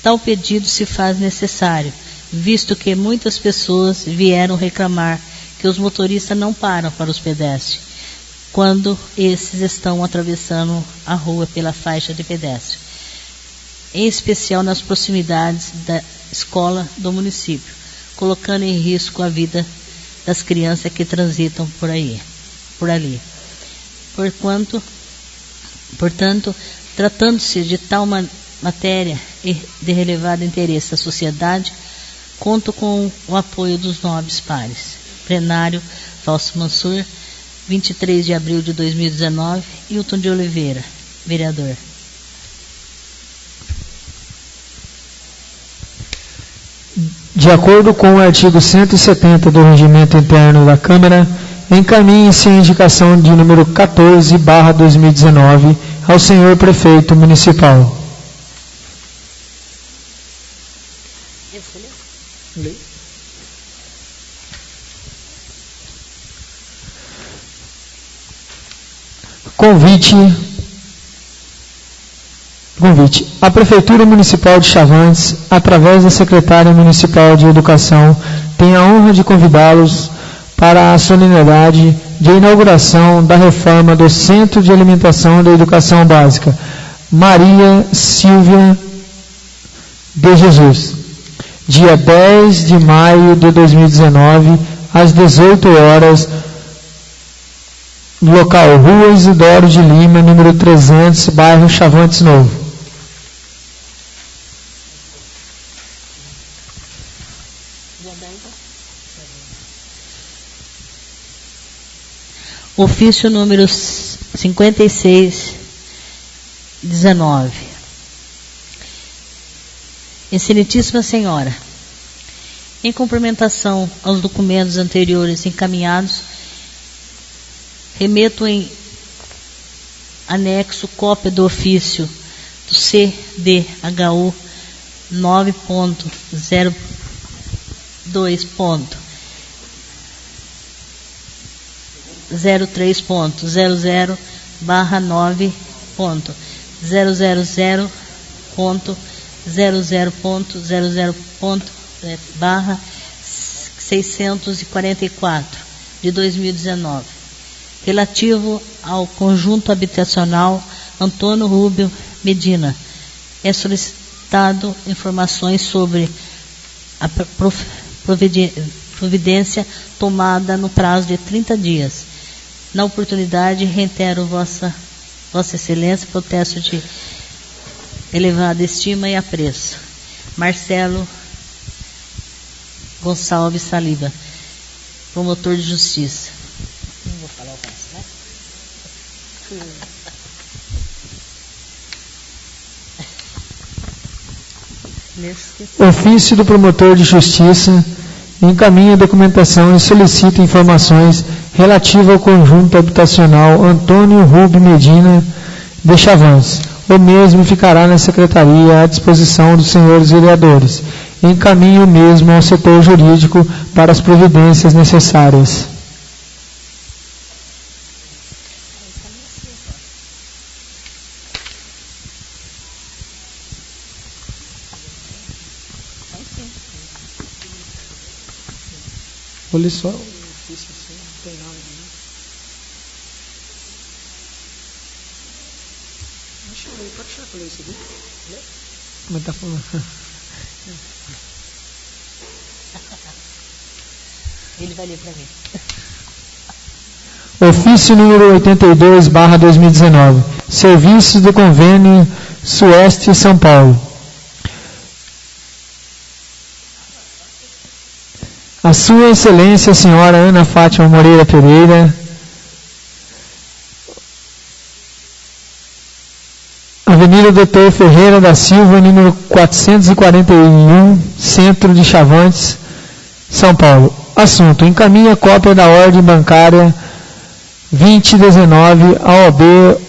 Speaker 3: Tal pedido se faz necessário, visto que muitas pessoas vieram reclamar que os motoristas não param para os pedestres, quando esses estão atravessando a rua pela faixa de pedestre, em especial nas proximidades da escola do município, colocando em risco a vida das crianças que transitam por ali. Portanto, tratando-se de tal matéria de relevado interesse à sociedade, conto com o apoio dos nobres pares. Plenário, Fausto Mansur, 23 de abril de 2019, Hilton de Oliveira, vereador.
Speaker 1: De acordo com o artigo 170 do Regimento Interno da Câmara, encaminhe-se a indicação de número 14/2019 ao senhor prefeito municipal. Convite. A Prefeitura Municipal de Chavantes, através da Secretária Municipal de Educação, tem a honra de convidá-los para a solenidade de inauguração da reforma do Centro de Alimentação da Educação Básica, Maria Silvia de Jesus, dia 10 de maio de 2019, às 18 horas, no local Rua Isidoro de Lima, número 300, bairro Chavantes Novo.
Speaker 3: Ofício número 5619. Excelentíssima Senhora, em cumprimentação aos documentos anteriores encaminhados, remeto em anexo cópia do ofício do CDHU 9.00/9.00.00/644 de 2019, relativo ao conjunto habitacional Antônio Rubio Medina. É solicitado informações sobre a providência tomada no prazo de 30 dias. Na oportunidade, reitero Vossa Excelência protesto de elevada estima e apreço. Marcelo Gonçalves Saliba, promotor de justiça. Não vou falar o resto, né?
Speaker 1: Ofício do promotor de justiça encaminha documentação e solicita informações relativas ao conjunto habitacional Antônio Rubio Medina de Chavantes. O mesmo ficará na secretaria à disposição dos senhores vereadores. Encaminhe o mesmo ao setor jurídico para as providências necessárias. Vou ler só o ofício assim, não tem nada de mim. Deixa eu ler, pode deixar que eu leio isso aqui? Lê? Mas tá falando.
Speaker 3: Ele vai ler para mim.
Speaker 1: Ofício número 82/2019. Serviços do Convênio Sueste São Paulo. A Sua Excelência, a Senhora Ana Fátima Moreira Pereira, Avenida Doutor Ferreira da Silva, número 441, Centro de Chavantes, São Paulo. Assunto: encaminha cópia da ordem bancária 2019 AOB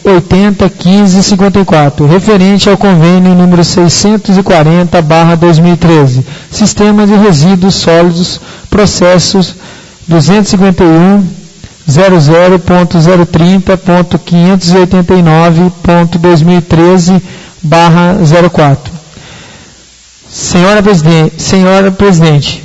Speaker 1: 801554, referente ao convênio número 640/2013, Sistema de Resíduos Sólidos, processos 251.001.589.2013/04. Senhora Presidente,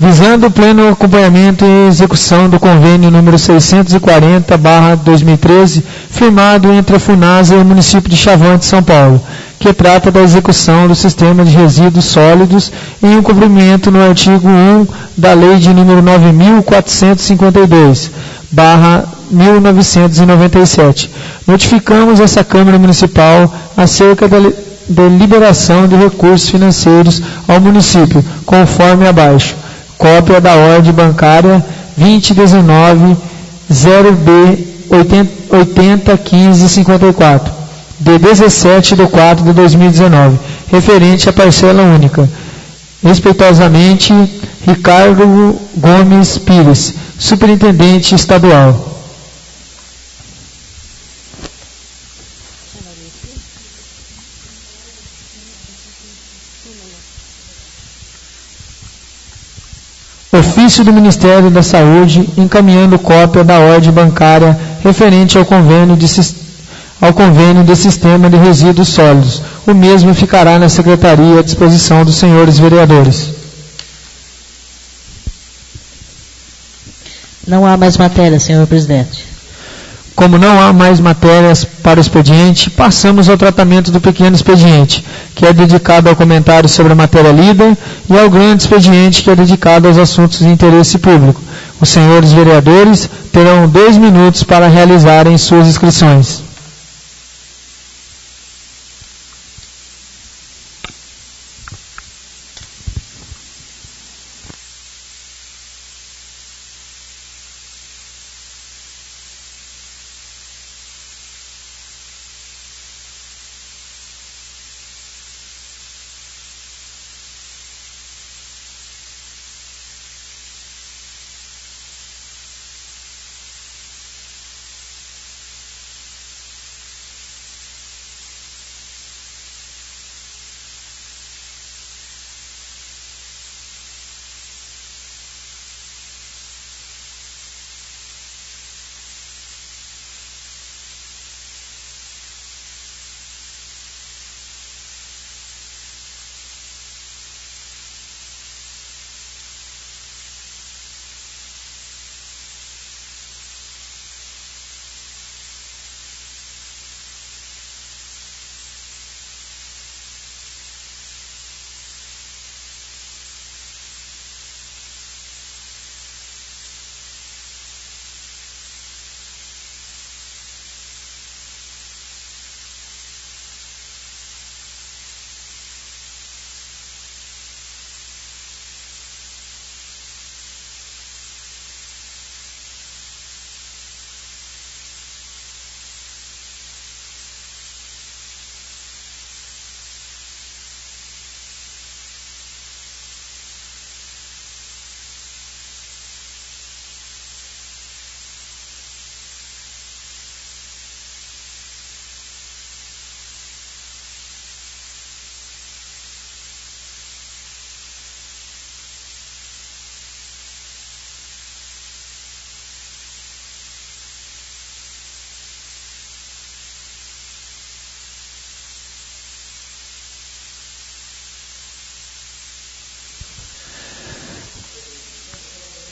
Speaker 1: visando o pleno acompanhamento e execução do convênio número 640/2013, firmado entre a FUNASA e o município de Chavantes, São Paulo, que trata da execução do sistema de resíduos sólidos em um cumprimento no artigo 1 da Lei de número 9.452/1997. Notificamos essa Câmara Municipal acerca da liberação de recursos financeiros ao município, conforme abaixo. Cópia da ordem bancária 2019 0B 801554, de 17/4/2019, referente à parcela única. Respeitosamente, Ricardo Gomes Pires, Superintendente Estadual. Ofício do Ministério da Saúde, encaminhando cópia da ordem bancária referente ao convênio de Sistema de Resíduos Sólidos. O mesmo ficará na Secretaria à disposição dos senhores vereadores.
Speaker 3: Não há mais matéria, senhor presidente.
Speaker 1: Como não há mais matérias para o expediente, passamos ao tratamento do pequeno expediente, que é dedicado ao comentário sobre a matéria lida, e ao grande expediente, que é dedicado aos assuntos de interesse público. Os senhores vereadores terão 2 minutos para realizarem suas inscrições.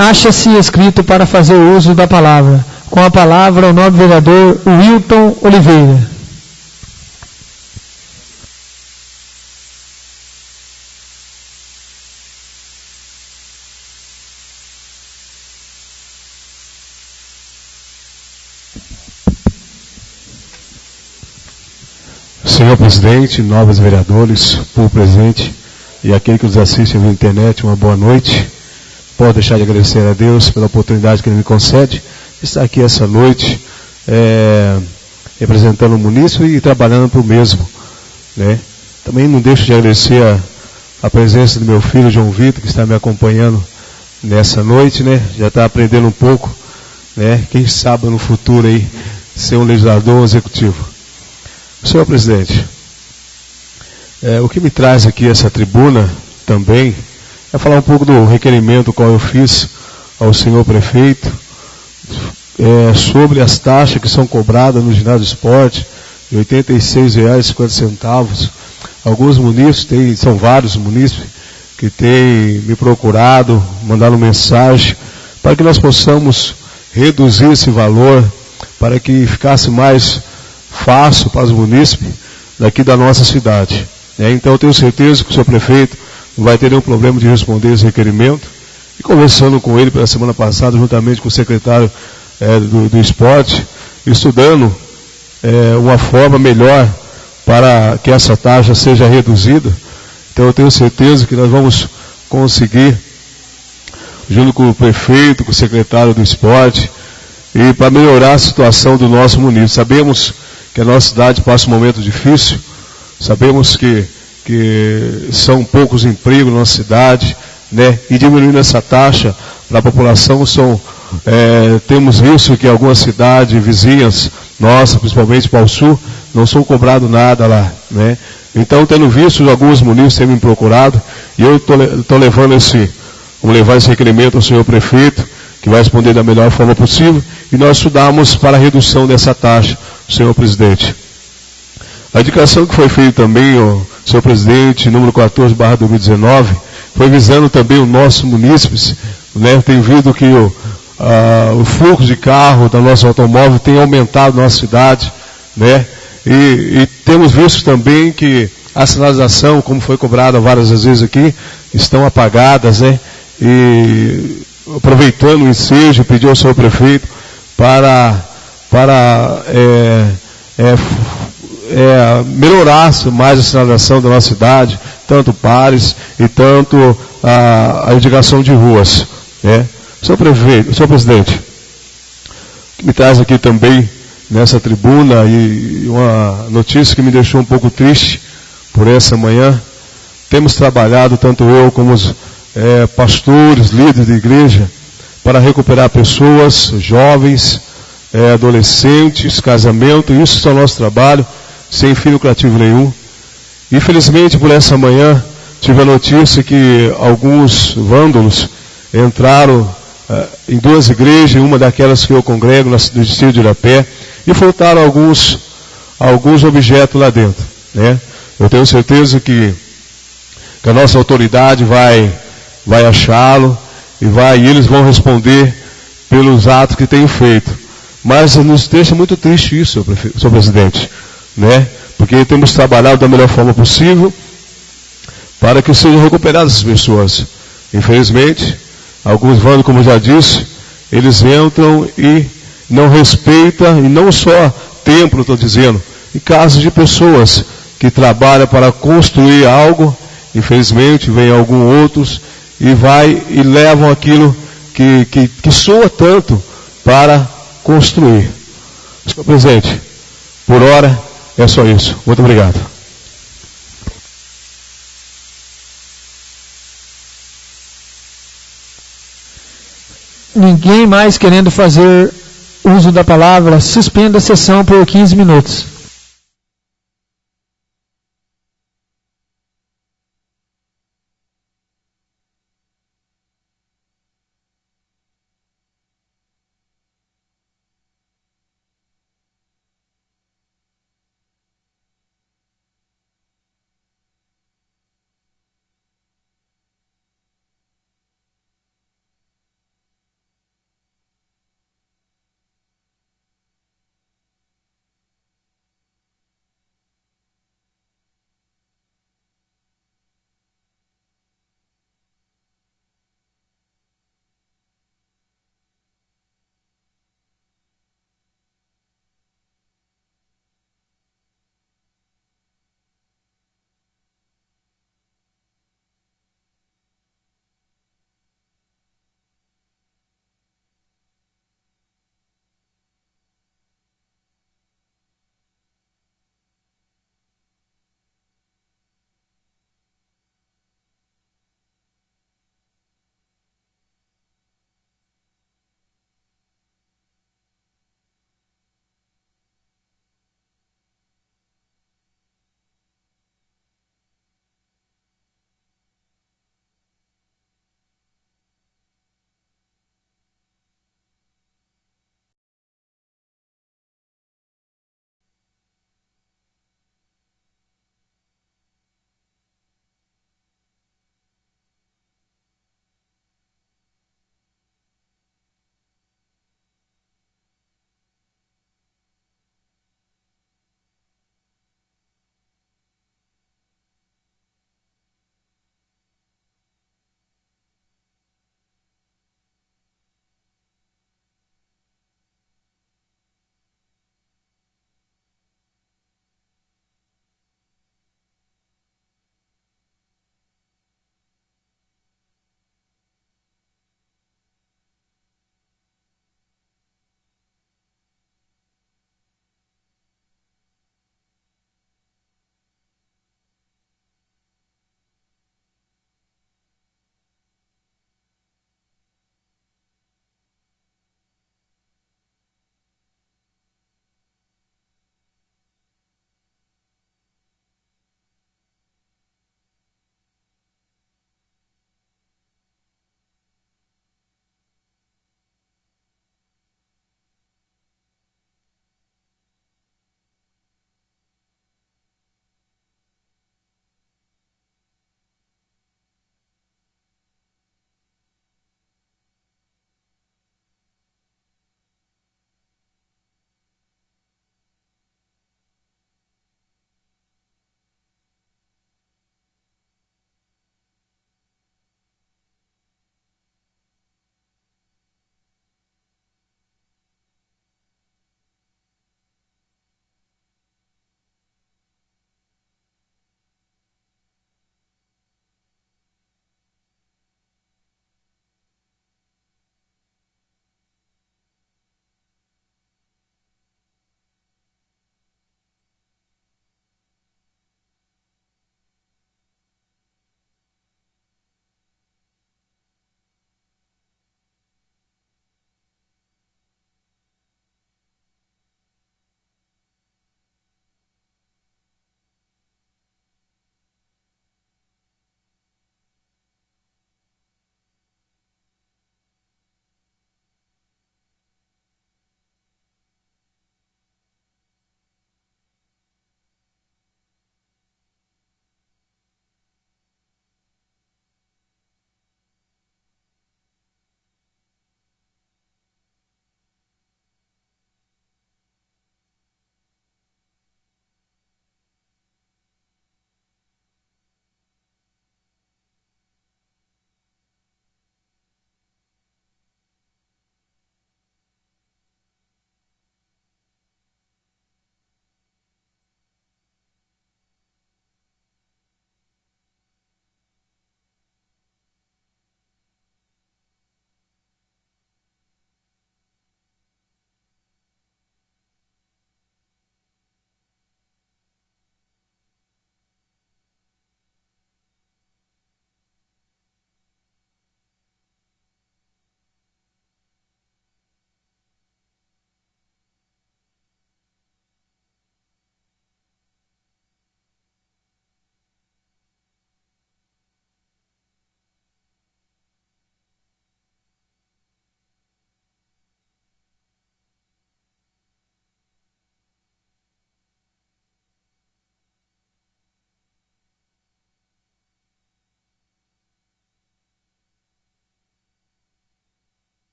Speaker 1: acha-se inscrito para fazer uso da palavra. Com a palavra, o nobre vereador Wilton Oliveira.
Speaker 5: Senhor presidente, nobres vereadores, povo presente e aquele que nos assiste na internet, uma boa noite. Posso deixar de agradecer a Deus pela oportunidade que Ele me concede de estar aqui essa noite, representando o munícipe e trabalhando para o mesmo, né? Também não deixo de agradecer a presença do meu filho João Vitor, que está me acompanhando nessa noite, né? Já está aprendendo um pouco, né? Quem sabe no futuro aí ser um legislador ou um executivo. Senhor presidente, o que me traz aqui essa tribuna também é falar um pouco do requerimento qual eu fiz ao senhor prefeito sobre as taxas que são cobradas no ginásio de esporte, de R$ 86,50. Alguns munícipes, são vários munícipes, que têm me procurado, mandado mensagem, para que nós possamos reduzir esse valor, para que ficasse mais fácil para os munícipes daqui da nossa cidade. Então eu tenho certeza que o senhor prefeito não vai ter nenhum problema de responder esse requerimento. E conversando com ele pela semana passada, juntamente com o secretário do esporte, estudando uma forma melhor para que essa taxa seja reduzida. Então eu tenho certeza que nós vamos conseguir, junto com o prefeito, com o secretário do esporte, e para melhorar a situação do nosso município. Sabemos que a nossa cidade passa um momento difícil, sabemos que são poucos empregos na nossa cidade, né? E diminuindo essa taxa para a população, temos visto que algumas cidades vizinhas nossas, principalmente para o sul, não são cobrado nada lá, né? Então, tendo visto alguns munícipes terem me procurado, e eu estou levando vamos levar esse requerimento ao senhor prefeito, que vai responder da melhor forma possível, e nós estudamos para a redução dessa taxa, senhor presidente. A indicação que foi feita também, senhor presidente, número 14/2019, foi visando também o nosso munícipes, né? Tem visto que o fluxo de carro da nossa automóvel tem aumentado na nossa cidade, né? E temos visto também que a sinalização, como foi cobrada várias vezes aqui, estão apagadas, né? E aproveitando o ensejo, pediu ao senhor prefeito para melhorar mais a sinalização da nossa cidade, tanto pares e tanto a indicação de ruas, né? Senhor presidente, que me traz aqui também nessa tribuna e uma notícia que me deixou um pouco triste por essa manhã. Temos trabalhado, tanto eu como os pastores, líderes de igreja, para recuperar pessoas, jovens, adolescentes, casamento. Isso é o nosso trabalho, sem fim lucrativo nenhum. Infelizmente, por essa manhã, tive a notícia que alguns vândalos entraram em duas igrejas, uma daquelas que eu congrego, no distrito de Irapé, e furtaram alguns objetos lá dentro, né? Eu tenho certeza que a nossa autoridade vai achá-lo e eles vão responder pelos atos que têm feito. Mas nos deixa muito triste isso, senhor presidente, né? Porque temos trabalhado da melhor forma possível para que sejam recuperadas as pessoas. Infelizmente, alguns vândalos, como eu já disse, eles entram e não respeitam, e não só templo, estou dizendo, em casos de pessoas que trabalham para construir algo, infelizmente, vem alguns outros e levam aquilo que soa tanto para construir. Senhor presidente, por hora é só isso. Muito obrigado.
Speaker 1: Ninguém mais querendo fazer uso da palavra, suspenda a sessão por 15 minutos.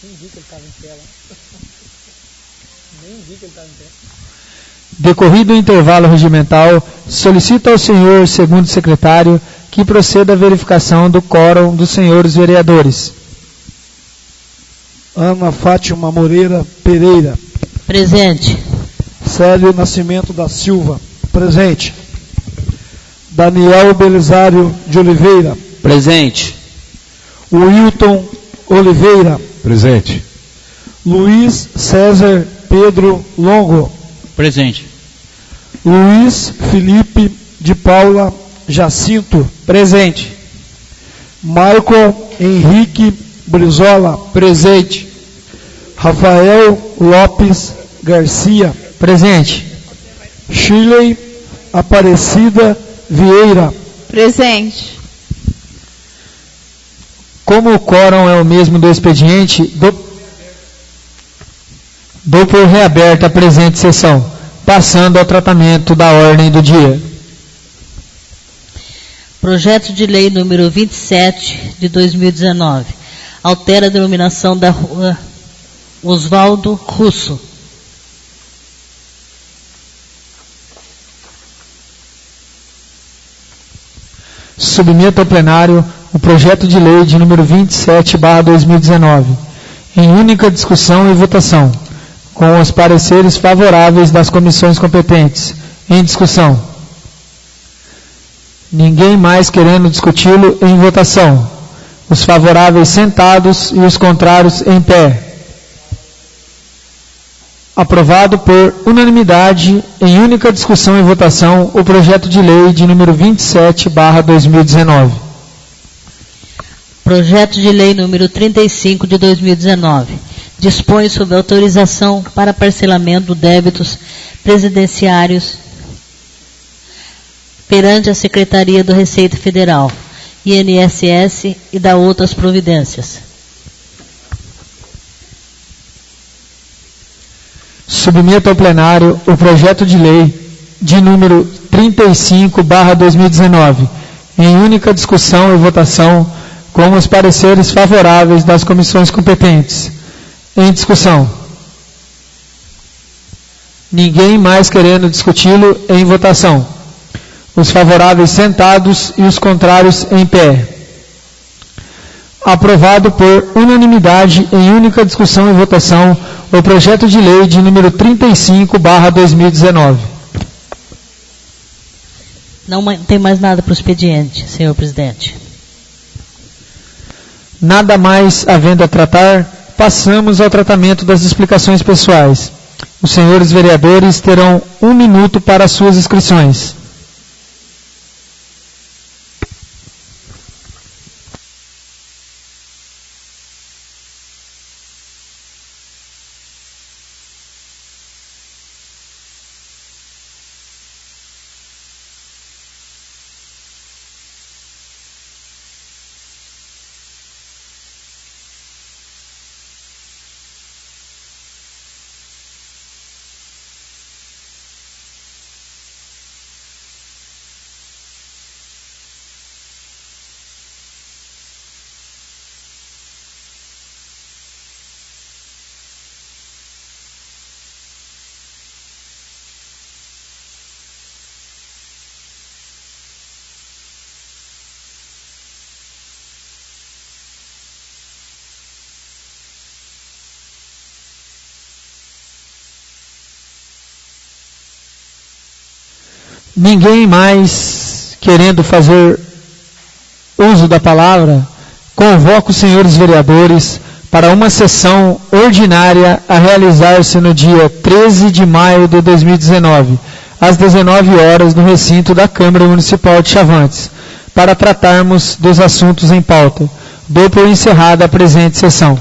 Speaker 2: Nem vi que ele estava em tela. Nem vi que ele estava em tela.
Speaker 1: Decorrido o intervalo regimental, solicito ao senhor segundo secretário que proceda à verificação do quórum dos senhores vereadores.
Speaker 6: Ana Fátima Moreira Pereira.
Speaker 3: Presente.
Speaker 6: Célio Nascimento da Silva. Presente. Daniel Belisário de Oliveira.
Speaker 4: Presente.
Speaker 6: Wilton Oliveira.
Speaker 5: Presente.
Speaker 6: Luiz César Pedro Longo.
Speaker 4: Presente.
Speaker 6: Luiz Felipe de Paula Jacinto.
Speaker 4: Presente.
Speaker 6: Michael Henrique Brizola.
Speaker 4: Presente.
Speaker 6: Rafael Lopes Garcia.
Speaker 1: Presente.
Speaker 6: Shirley Aparecida Vieira.
Speaker 7: Presente.
Speaker 1: Como o quórum é o mesmo do expediente, dou por reaberta a presente sessão, passando ao tratamento da ordem do dia.
Speaker 3: Projeto de lei número 27 de 2019. Altera a denominação da rua Oswaldo Russo.
Speaker 1: Submeto ao plenário o projeto de lei de número 27/2019, em única discussão e votação, com os pareceres favoráveis das comissões competentes. Em discussão. Ninguém mais querendo discuti-lo em votação. Os favoráveis sentados e os contrários em pé. Aprovado por unanimidade, em única discussão e votação, o projeto de lei de número 27/2019.
Speaker 3: Projeto de lei número 35 de 2019. Dispõe sobre autorização para parcelamento de débitos presidenciários perante a Secretaria do Receita Federal, INSS e da outras providências.
Speaker 1: Submeto ao plenário o projeto de lei de número 35/2019, em única discussão e votação, com os pareceres favoráveis das comissões competentes. Em discussão. Ninguém mais querendo discuti-lo em votação. Os favoráveis sentados e os contrários em pé. Aprovado por unanimidade, em única discussão e votação, o projeto de lei de número 35/2019.
Speaker 3: Não tem mais nada para o expediente, senhor presidente.
Speaker 1: Nada mais havendo a tratar, passamos ao tratamento das explicações pessoais. Os senhores vereadores terão 1 minuto para suas inscrições. Ninguém mais querendo fazer uso da palavra, convoco os senhores vereadores para uma sessão ordinária a realizar-se no dia 13 de maio de 2019, às 19 horas, no recinto da Câmara Municipal de Chavantes, para tratarmos dos assuntos em pauta. Dou por encerrada a presente sessão.